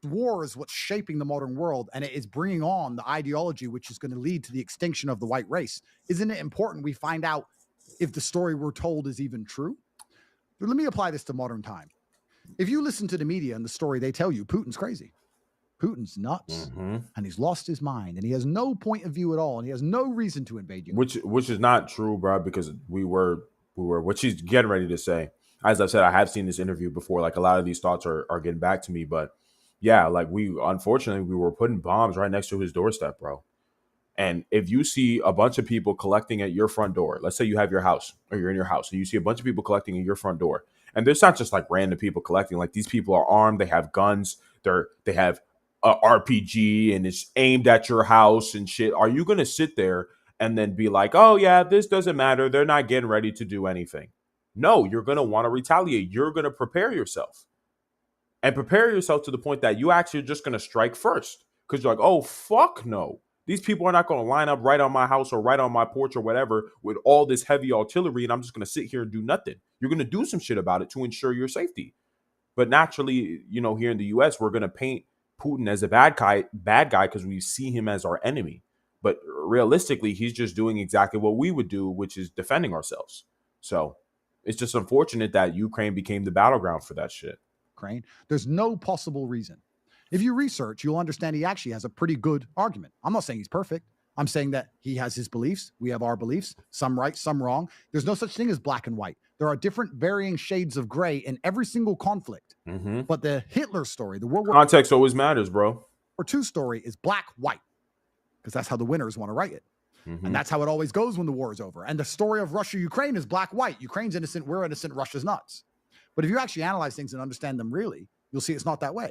War is what's shaping the modern world, and it is bringing on the ideology which is going to lead to the extinction of the white race. Isn't it important we find out if the story we're told is even true? Let me apply this to modern time. If you listen to the media and the story they tell you, Putin's crazy. Putin's nuts, and he's lost his mind, and he has no point of view at all, and he has no reason to invade you. Which is not true, bro, because we were what she's getting ready to say. As I've said, I have seen this interview before. Like, a lot of these thoughts are getting back to me, but yeah, like unfortunately we were putting bombs right next to his doorstep, bro. And if you see a bunch of people collecting at your front door, let's say you have your house or you're in your house and you see a bunch of people collecting at your front door, and there's not just like random people collecting, like these people are armed, they have guns, they have a RPG and it's aimed at your house and shit. Are you going to sit there and then be like, oh yeah, this doesn't matter, they're not getting ready to do anything? No, you're going to want to retaliate. You're going to prepare yourself and prepare yourself to the point that you actually are just going to strike first, because you're like, oh, fuck no. These people are not going to line up right on my house or right on my porch or whatever with all this heavy artillery, and I'm just going to sit here and do nothing. You're going to do some shit about it to ensure your safety. But naturally, you know, here in the U.S., we're going to paint Putin as a bad guy because we see him as our enemy. But realistically, he's just doing exactly what we would do, which is defending ourselves. So it's just unfortunate that Ukraine became the battleground for that shit. Ukraine. There's no possible reason. If you research, you'll understand he actually has a pretty good argument. I'm not saying he's perfect. I'm saying that he has his beliefs. We have our beliefs, some right, some wrong. There's no such thing as black and white. There are different varying shades of gray in every single conflict. But the Hitler story, the World War Context always matters, bro. II story is black, white, because that's how the winners want to write it. And that's how it always goes when the war is over. And the story of Russia, Ukraine is black, white. Ukraine's innocent, we're innocent, Russia's nuts. But if you actually analyze things and understand them really, you'll see it's not that way.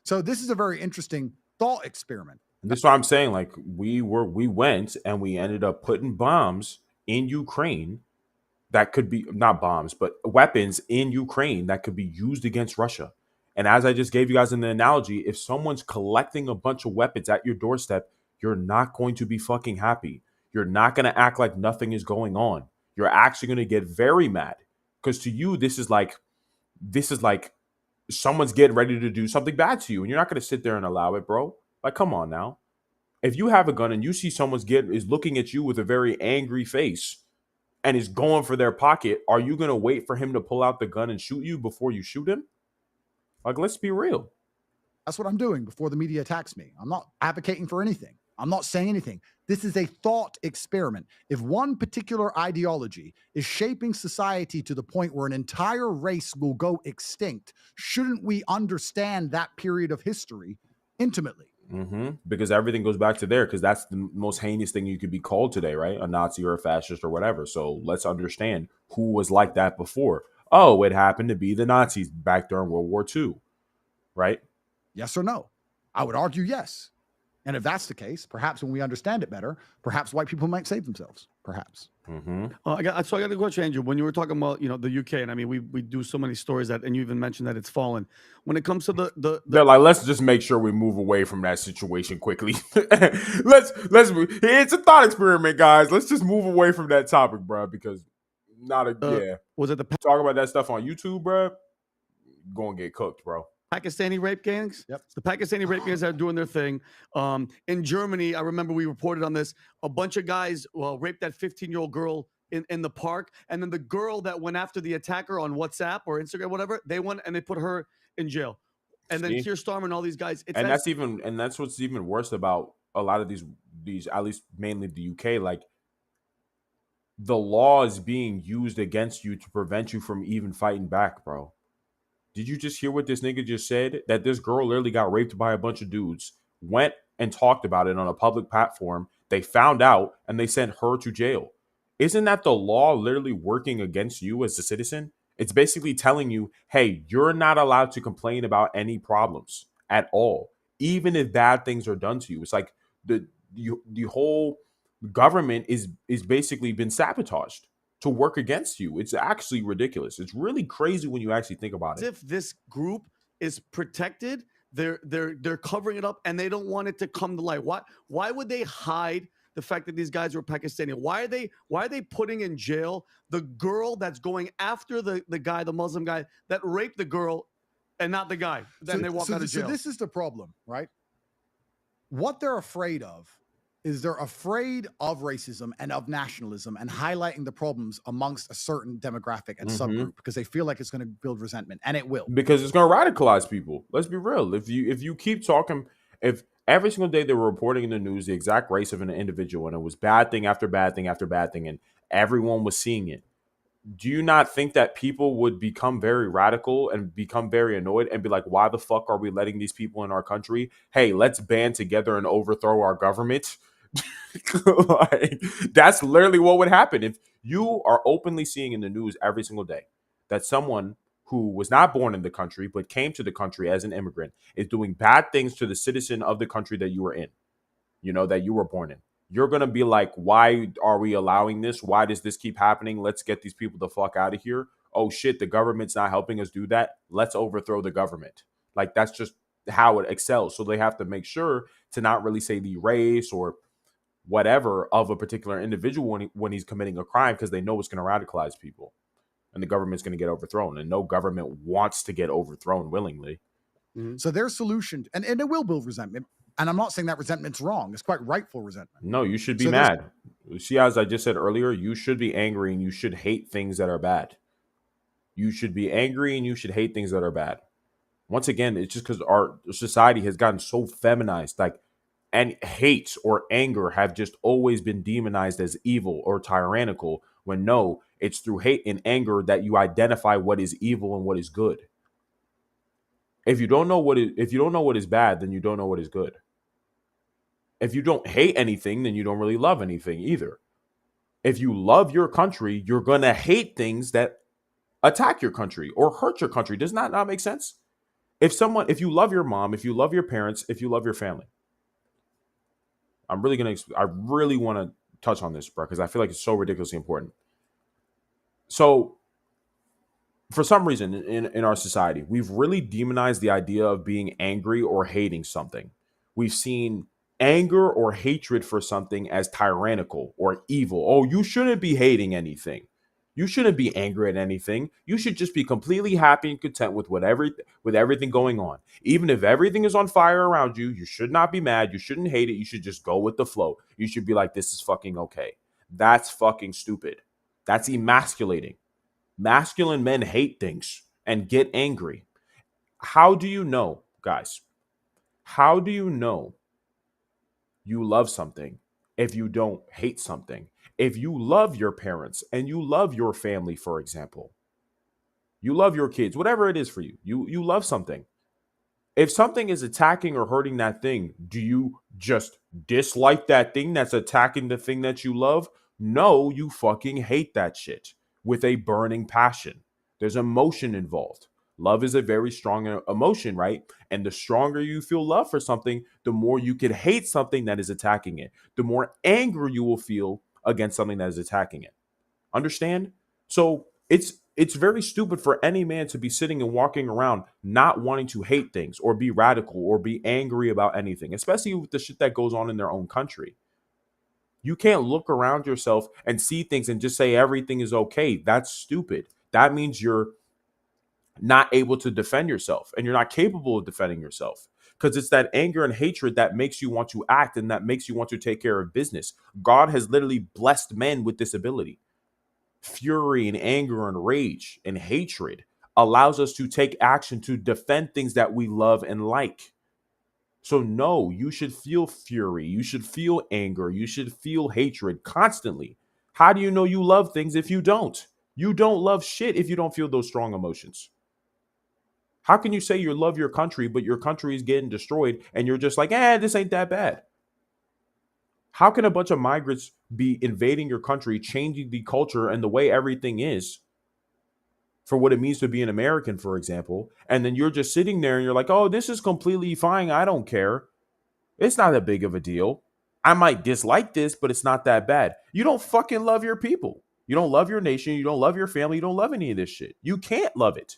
So this is a very interesting thought experiment. And this is what I'm saying. Like we went and we ended up putting bombs in Ukraine that could be not bombs, but weapons in Ukraine that could be used against Russia. And as I just gave you guys in the analogy, if someone's collecting a bunch of weapons at your doorstep, you're not going to be fucking happy. You're not going to act like nothing is going on. You're actually going to get very mad because to you, this is like someone's getting ready to do something bad to you, and you're not going to sit there and allow it, bro. Like, come on now. If you have a gun and you see someone's is looking at you with a very angry face and is going for their pocket, are you going to wait for him to pull out the gun and shoot you before you shoot him? Like, let's be real. That's what I'm doing before the media attacks me. I'm not advocating for anything. I'm not saying anything. This is a thought experiment. If one particular ideology is shaping society to the point where an entire race will go extinct, shouldn't we understand that period of history intimately? Because everything goes back to there, because that's the most heinous thing you could be called today, right? A Nazi or a fascist or whatever. So let's understand who was like that before. Oh, it happened to be the Nazis back during World War II, right? Yes or no? I would argue yes. And if that's the case, perhaps when we understand it better, perhaps white people might save themselves. Perhaps. I got a question, Andrew. When you were talking about, the UK, and I mean, we do so many stories that, and you even mentioned that it's fallen. When it comes to they're like, let's just make sure we move away from that situation quickly. let's it's a thought experiment, guys. Let's just move away from that topic, bro, because was it the talk about that stuff on YouTube, bro? Gonna get cooked, bro. Pakistani rape gangs? Yep. The Pakistani rape gangs are doing their thing. In Germany, I remember we reported on this. A bunch of guys raped that 15-year-old girl in the park. And then the girl that went after the attacker on WhatsApp or Instagram, whatever, they went and they put her in jail. And then Keir Starmer and all these guys. That's what's even worse about a lot of these, at least mainly the UK, like the law is being used against you to prevent you from even fighting back, bro. Did you just hear what this nigga just said? That this girl literally got raped by a bunch of dudes, went and talked about it on a public platform. They found out and they sent her to jail. Isn't that the law literally working against you as a citizen? It's basically telling you, hey, you're not allowed to complain about any problems at all, even if bad things are done to you. It's like the whole government is basically been sabotaged to work against you. It's actually ridiculous. It's really crazy when you actually think about it. If this group is protected, they're covering it up and they don't want it to come to light. Why would they hide the fact that these guys were Pakistani? Why are they putting in jail the girl that's going after the guy, the Muslim guy that raped the girl, and not the guy? Then they walk out of jail. So this is the problem, right? What they're afraid of is they're afraid of racism and of nationalism and highlighting the problems amongst a certain demographic and subgroup because they feel like it's going to build resentment, and it will. Because it's going to radicalize people. Let's be real. If you keep talking, if every single day they were reporting in the news the exact race of an individual and it was bad thing after bad thing after bad thing and everyone was seeing it, do you not think that people would become very radical and become very annoyed and be like, why the fuck are we letting these people in our country? Hey, let's band together and overthrow our government. Like, that's literally what would happen if you are openly seeing in the news every single day that someone who was not born in the country but came to the country as an immigrant is doing bad things to the citizen of the country that you were in, that you were born in. You're going to be like, why are we allowing this? Why does this keep happening? Let's get these people the fuck out of here. Oh shit, the government's not helping us do that. Let's overthrow the government. Like, that's just how it excels. So they have to make sure to not really say the race or whatever of a particular individual when he's committing a crime, because they know it's going to radicalize people and the government's going to get overthrown, and no government wants to get overthrown willingly. So their solution, and it will build resentment, and I'm not saying that resentment's wrong. It's quite rightful resentment. No, you should be mad. See, as I just said earlier, you should be angry and you should hate things that are bad. You should be angry and you should hate things that are bad. Once again, it's just because our society has gotten so feminized, and hate or anger have just always been demonized as evil or tyrannical, when no, it's through hate and anger that you identify what is evil and what is good. If you don't know what is bad, then you don't know what is good. If you don't hate anything, then you don't really love anything either. If you love your country, you're going to hate things that attack your country or hurt your country. Does that not make sense? If you love your mom, if you love your parents, if you love your family, I really want to touch on this, bro, because I feel like it's so ridiculously important. So for some reason in our society, we've really demonized the idea of being angry or hating something. We've seen anger or hatred for something as tyrannical or evil. Oh, you shouldn't be hating anything. You shouldn't be angry at anything. You should just be completely happy and content with everything going on. Even if everything is on fire around you, you should not be mad. You shouldn't hate it. You should just go with the flow. You should be like, this is fucking okay. That's fucking stupid. That's emasculating. Masculine men hate things and get angry. How do you know, guys? How do you know you love something if you don't hate something? If you love your parents and you love your family, for example, you love your kids, whatever it is for you, you love something. If something is attacking or hurting that thing, do you just dislike that thing that's attacking the thing that you love? No, you fucking hate that shit with a burning passion. There's emotion involved. Love is a very strong emotion, right? And the stronger you feel love for something, the more you could hate something that is attacking it. The more anger you will feel against something that is attacking it. Understand? So it's very stupid for any man to be sitting and walking around not wanting to hate things or be radical or be angry about anything, especially with the shit that goes on in their own country. You can't look around yourself and see things and just say everything is okay. That's stupid. That means you're not able to defend yourself and you're not capable of defending yourself, because it's that anger and hatred that makes you want to act and that makes you want to take care of business. God has literally blessed men with this ability. Fury and anger and rage and hatred allows us to take action to defend things that we love and like. So no, you should feel fury. You should feel anger. You should feel hatred constantly. How do you know you love things if you don't? You don't love shit if you don't feel those strong emotions. How can you say you love your country, but your country is getting destroyed and you're just like, this ain't that bad? How can a bunch of migrants be invading your country, changing the culture and the way everything is for what it means to be an American, for example, and then you're just sitting there and you're like, oh, this is completely fine. I don't care. It's not that big of a deal. I might dislike this, but it's not that bad. You don't fucking love your people. You don't love your nation. You don't love your family. You don't love any of this shit. You can't love it.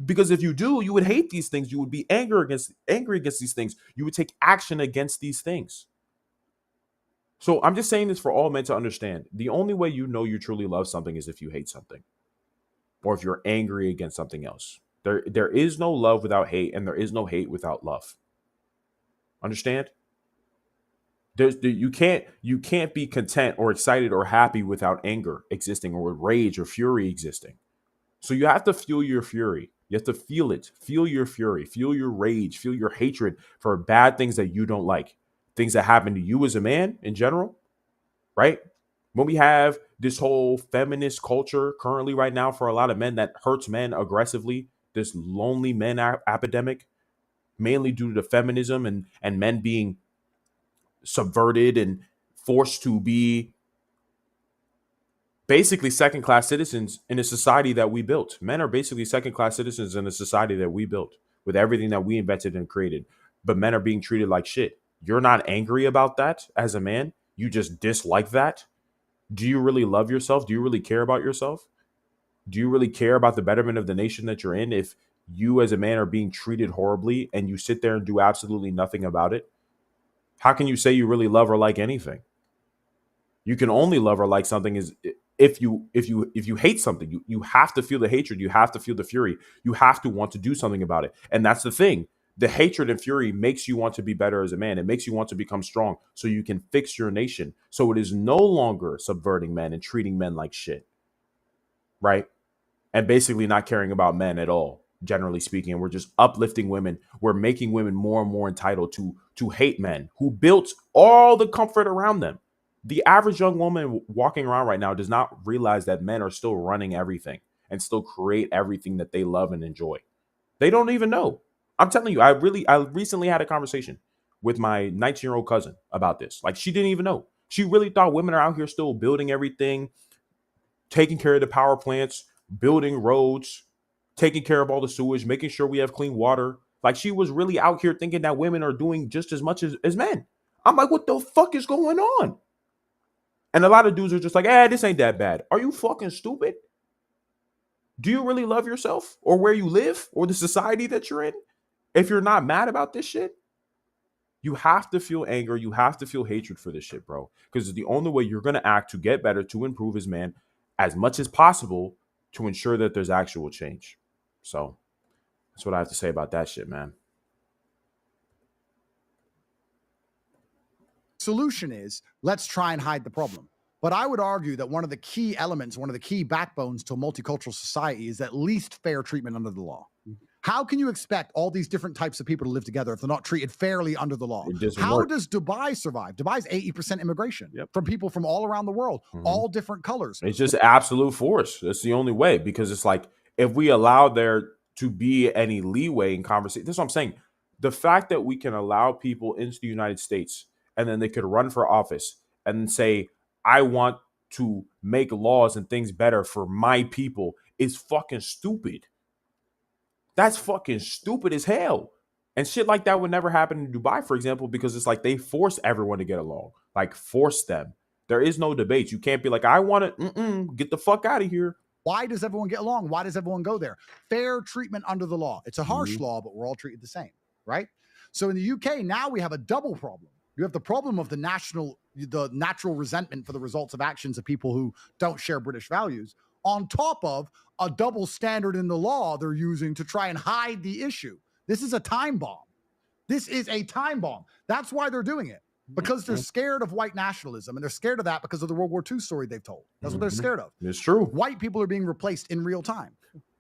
Because if you do, you would hate these things. You would be angry against these things. You would take action against these things. So I'm just saying this for all men to understand. The only way you know you truly love something is if you hate something or if you're angry against something else. There is no love without hate, and there is no hate without love. Understand? You can't be content or excited or happy without anger existing or with rage or fury existing. So you have to feel your fury. You have to feel it. Feel your fury. Feel your rage. Feel your hatred for bad things that you don't like. Things that happen to you as a man in general, right? When we have this whole feminist culture currently right now for a lot of men that hurts men aggressively, this lonely men epidemic, mainly due to feminism and men being subverted and forced to be basically second-class citizens in a society that we built. Men are basically second-class citizens in a society that we built with everything that we invented and created. But men are being treated like shit. You're not angry about that as a man. You just dislike that. Do you really love yourself? Do you really care about yourself? Do you really care about the betterment of the nation that you're in if you as a man are being treated horribly and you sit there and do absolutely nothing about it? How can you say you really love or like anything? You can only love or like something is if you hate something. You have to feel the hatred. You have to feel the fury. You have to want to do something about it. And that's the thing. The hatred and fury makes you want to be better as a man. It makes you want to become strong so you can fix your nation. So it is no longer subverting men and treating men like shit. Right? And basically not caring about men at all, generally speaking. We're just uplifting women. We're making women more and more entitled to hate men who built all the comfort around them. The average young woman walking around right now does not realize that men are still running everything and still create everything that they love and enjoy. They don't even know. I'm telling you, I recently had a conversation with my 19-year-old cousin about this. Like, she didn't even know. She really thought women are out here still building everything, taking care of the power plants, building roads, taking care of all the sewage, making sure we have clean water. Like, she was really out here thinking that women are doing just as much as men. I'm like, what the fuck is going on? And a lot of dudes are just like, this ain't that bad. Are you fucking stupid? Do you really love yourself or where you live or the society that you're in? If you're not mad about this shit, you have to feel anger. You have to feel hatred for this shit, bro. Because it's the only way you're going to act to get better, to improve as man, as much as possible, to ensure that there's actual change. So that's what I have to say about that shit, man. Solution is, let's try and hide the problem. But I would argue that one of the key elements, one of the key backbones to a multicultural society is at least fair treatment under the law. How can you expect all these different types of people to live together if they're not treated fairly under the law? How does Dubai survive? Dubai's 80% immigration from people from all around the world, all different colors. It's just absolute force. That's the only way, because it's like, if we allow there to be any leeway in conversation, that's what I'm saying. The fact that we can allow people into the United States and then they could run for office and say, I want to make laws and things better for my people is fucking stupid. That's fucking stupid as hell. And shit like that would never happen in Dubai, for example, because it's like they force everyone to get along. Like, force them. There is no debate. You can't be like, I want to get the fuck out of here. Why does everyone get along? Why does everyone go there? Fair treatment under the law. It's a harsh law, but we're all treated the same, right? So in the UK, now we have a double problem. You have the problem of the natural resentment for the results of actions of people who don't share British values, on top of a double standard in the law they're using to try and hide the issue. This is a time bomb. This is a time bomb. That's why they're doing it, because they're scared of white nationalism, and they're scared of that because of the World War II story they've told. That's what they're scared of. It's true. White people are being replaced in real time.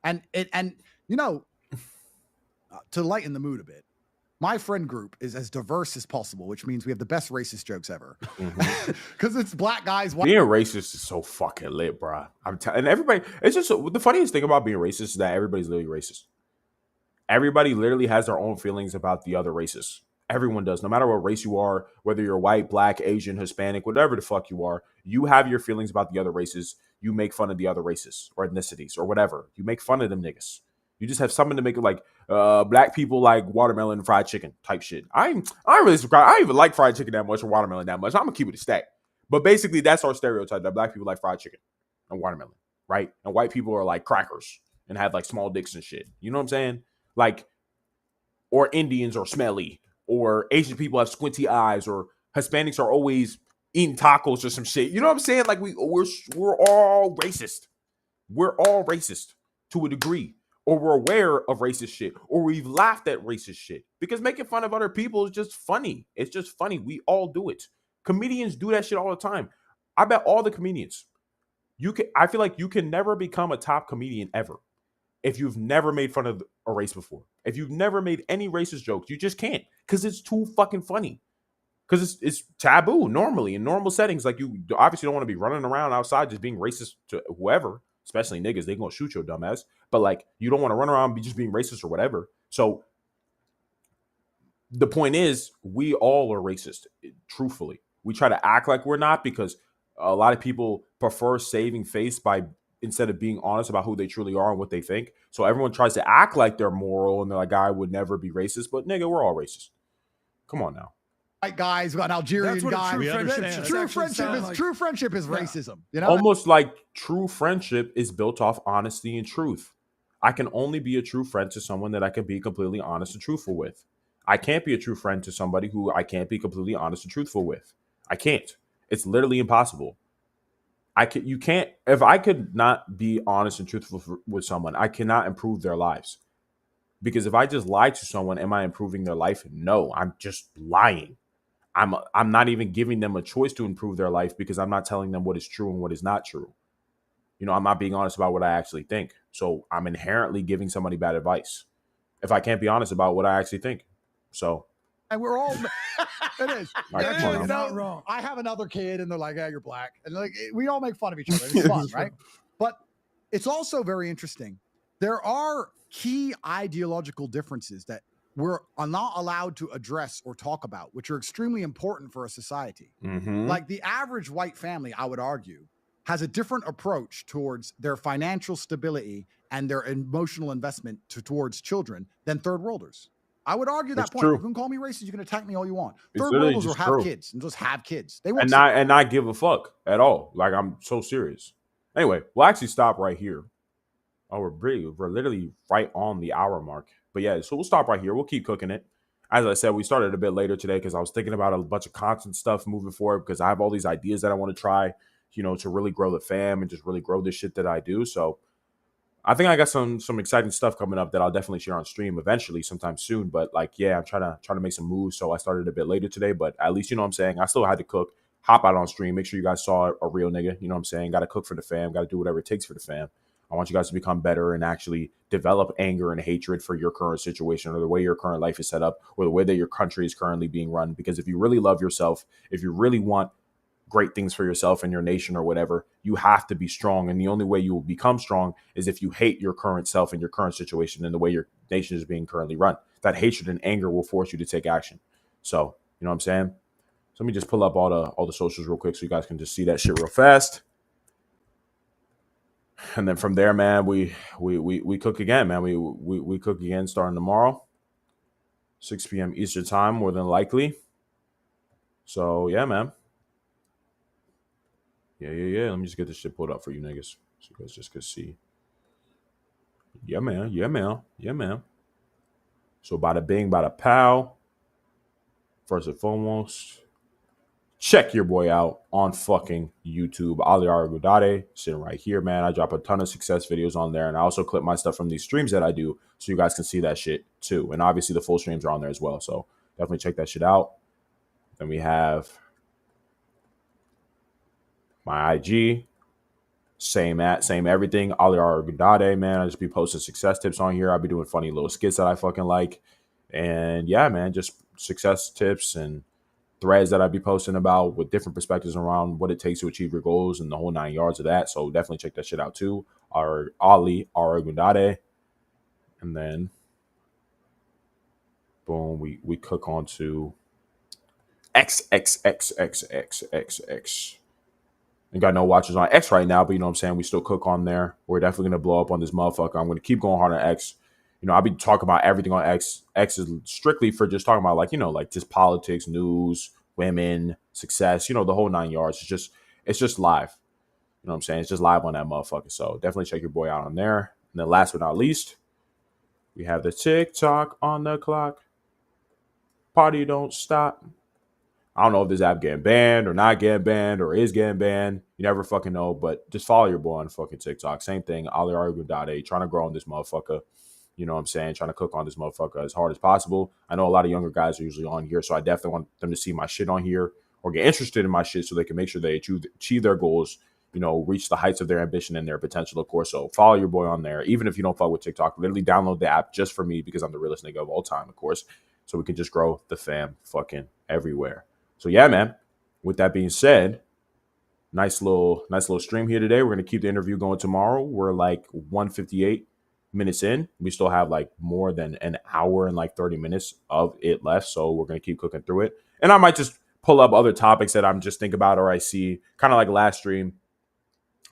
And you know, to lighten the mood a bit, my friend group is as diverse as possible, which means we have the best racist jokes ever. Because it's black guys. Being racist is so fucking lit, bro. And everybody, it's just the funniest thing about being racist is that everybody's literally racist. Everybody literally has their own feelings about the other races. Everyone does, no matter what race you are, whether you're white, black, Asian, Hispanic, whatever the fuck you are, you have your feelings about the other races. You make fun of the other races or ethnicities or whatever. You make fun of them niggas. You just have something to make it like black people like watermelon and fried chicken type shit. I don't even like fried chicken that much or watermelon that much. I'm gonna keep it a stack. But basically, that's our stereotype, that black people like fried chicken and watermelon, right? And white people are like crackers and have like small dicks and shit. You know what I'm saying? Like, or Indians are smelly, or Asian people have squinty eyes, or Hispanics are always eating tacos or some shit. You know what I'm saying? Like, we're all racist. We're all racist to a degree. Or we're aware of racist shit, or we've laughed at racist shit, because making fun of other people is just funny. It's just funny. We all do it. Comedians do that shit all the time. I bet all the comedians, I feel like you can never become a top comedian ever if you've never made fun of a race before. If you've never made any racist jokes, you just can't, because it's too fucking funny. Because it's taboo normally in normal settings. Like, you obviously don't want to be running around outside just being racist to whoever. Especially niggas, they gonna shoot your dumb ass. But like, you don't want to run around and be just being racist or whatever. So the point is, we all are racist. Truthfully, we try to act like we're not, because a lot of people prefer saving face instead of being honest about who they truly are and what they think. So everyone tries to act like they're moral and they're like, I would never be racist. But nigga, we're all racist. Come on now. White guys, we got an Algerian guy. True friendship is racism. You know, almost like true friendship is built off honesty and truth. I can only be a true friend to someone that I can be completely honest and truthful with. I can't be a true friend to somebody who I can't be completely honest and truthful with. I can't. It's literally impossible. You can't. If I could not be honest and truthful with someone, I cannot improve their lives. Because if I just lie to someone, am I improving their life? No, I'm just lying. I'm not even giving them a choice to improve their life, because I'm not telling them what is true and what is not true. You know, I'm not being honest about what I actually think. So I'm inherently giving somebody bad advice if I can't be honest about what I actually think. So, and we're all it is. Right, not wrong. I have another kid, and they're like, "Yeah, you're black," and like, we all make fun of each other. It's fun, right? But it's also very interesting. There are key ideological differences that we're not allowed to address or talk about, which are extremely important for a society. Like, the average white family, I would argue, has a different approach towards their financial stability and their emotional investment towards children than third worlders. I would argue that It's point. true. You can call me racist. You can attack me all you want. It's Third literally worlders will just have true. kids and just have kids. They And won't. not give a fuck at all. Like, I'm so serious. Anyway, we'll actually stop right here. Oh, we're literally right on the hour mark. But yeah, so we'll stop right here. We'll keep cooking it. As I said, we started a bit later today because I was thinking about a bunch of content stuff moving forward because I have all these ideas that I want to try, to really grow the fam and just really grow this shit that I do. So I think I got some exciting stuff coming up that I'll definitely share on stream eventually sometime soon. But like, yeah, I'm trying to make some moves. So I started a bit later today, but at least, what I'm saying, I still had to cook, hop out on stream, make sure you guys saw a real nigga. You know what I'm saying? Got to cook for the fam, got to do whatever it takes for the fam. I want you guys to become better and actually develop anger and hatred for your current situation or the way your current life is set up or the way that your country is currently being run. Because if you really love yourself, if you really want great things for yourself and your nation or whatever, you have to be strong. And the only way you will become strong is if you hate your current self and your current situation and the way your nation is being currently run. That hatred and anger will force you to take action. So, you know what I'm saying? So let me just pull up all the socials real quick so you guys can just see that shit real fast. And then from there, man, we cook again, man. We cook again starting tomorrow, 6 p.m. Eastern time, more than likely. So yeah, man. Yeah. Let me just get this shit pulled up for you niggas so you guys just can see. Yeah, man. So bada bing, bada pow. First and foremost, check your boy out on fucking YouTube. Ali Argudade, sitting right here, man. I drop a ton of success videos on there, and I also clip my stuff from these streams that I do so you guys can see that shit too. And obviously the full streams are on there as well. So definitely check that shit out. Then we have my IG. Same everything. Ali Argudade, man. I just be posting success tips on here. I'll be doing funny little skits that I fucking like. And yeah, man, just success tips and threads that I'd be posting about with different perspectives around what it takes to achieve your goals and the whole 9 yards of that. So definitely check that shit out too. Our Ali Argudade. And then boom, we cook on to XXXXXXX. I got no watchers on X right now, but you know what I'm saying? We still cook on there. We're definitely going to blow up on this motherfucker. I'm going to keep going hard on X. I'll be talking about everything on X. X is strictly for just talking about like just politics, news, women, success, the whole 9 yards. It's just live. You know what I'm saying? It's just live on that motherfucker. So definitely check your boy out on there. And then last but not least, we have the TikTok on the clock. Party don't stop. I don't know if this app getting banned or not getting banned or is getting banned. You never fucking know, but just follow your boy on fucking TikTok. Same thing, Ali Argudade, trying to grow on this motherfucker. You know what I'm saying? Trying to cook on this motherfucker as hard as possible. I know a lot of younger guys are usually on here, so I definitely want them to see my shit on here or get interested in my shit so they can make sure they achieve their goals, reach the heights of their ambition and their potential, of course. So follow your boy on there. Even if you don't fuck with TikTok, literally download the app just for me because I'm the realest nigga of all time, of course. So we can just grow the fam fucking everywhere. So yeah, man. With that being said, nice little stream here today. We're gonna keep the interview going tomorrow. We're like 158 minutes in. We still have like more than an hour and like 30 minutes of it left. So we're gonna keep cooking through it. And I might just pull up other topics that I'm just thinking about or I see. Kind of like last stream.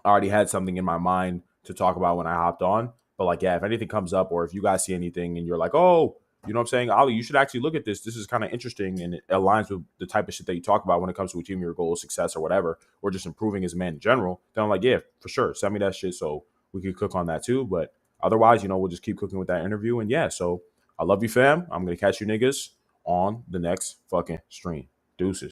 I already had something in my mind to talk about when I hopped on. But like, yeah, if anything comes up or if you guys see anything and you're like, oh, you know what I'm saying? Ali, you should actually look at this. This is kind of interesting and it aligns with the type of shit that you talk about when it comes to achieving your goals, success, or whatever, or just improving as a man in general. Then I'm like, yeah, for sure. Send me that shit so we can cook on that too. But otherwise, we'll just keep cooking with that interview. And yeah, so I love you, fam. I'm going to catch you niggas on the next fucking stream. Deuces.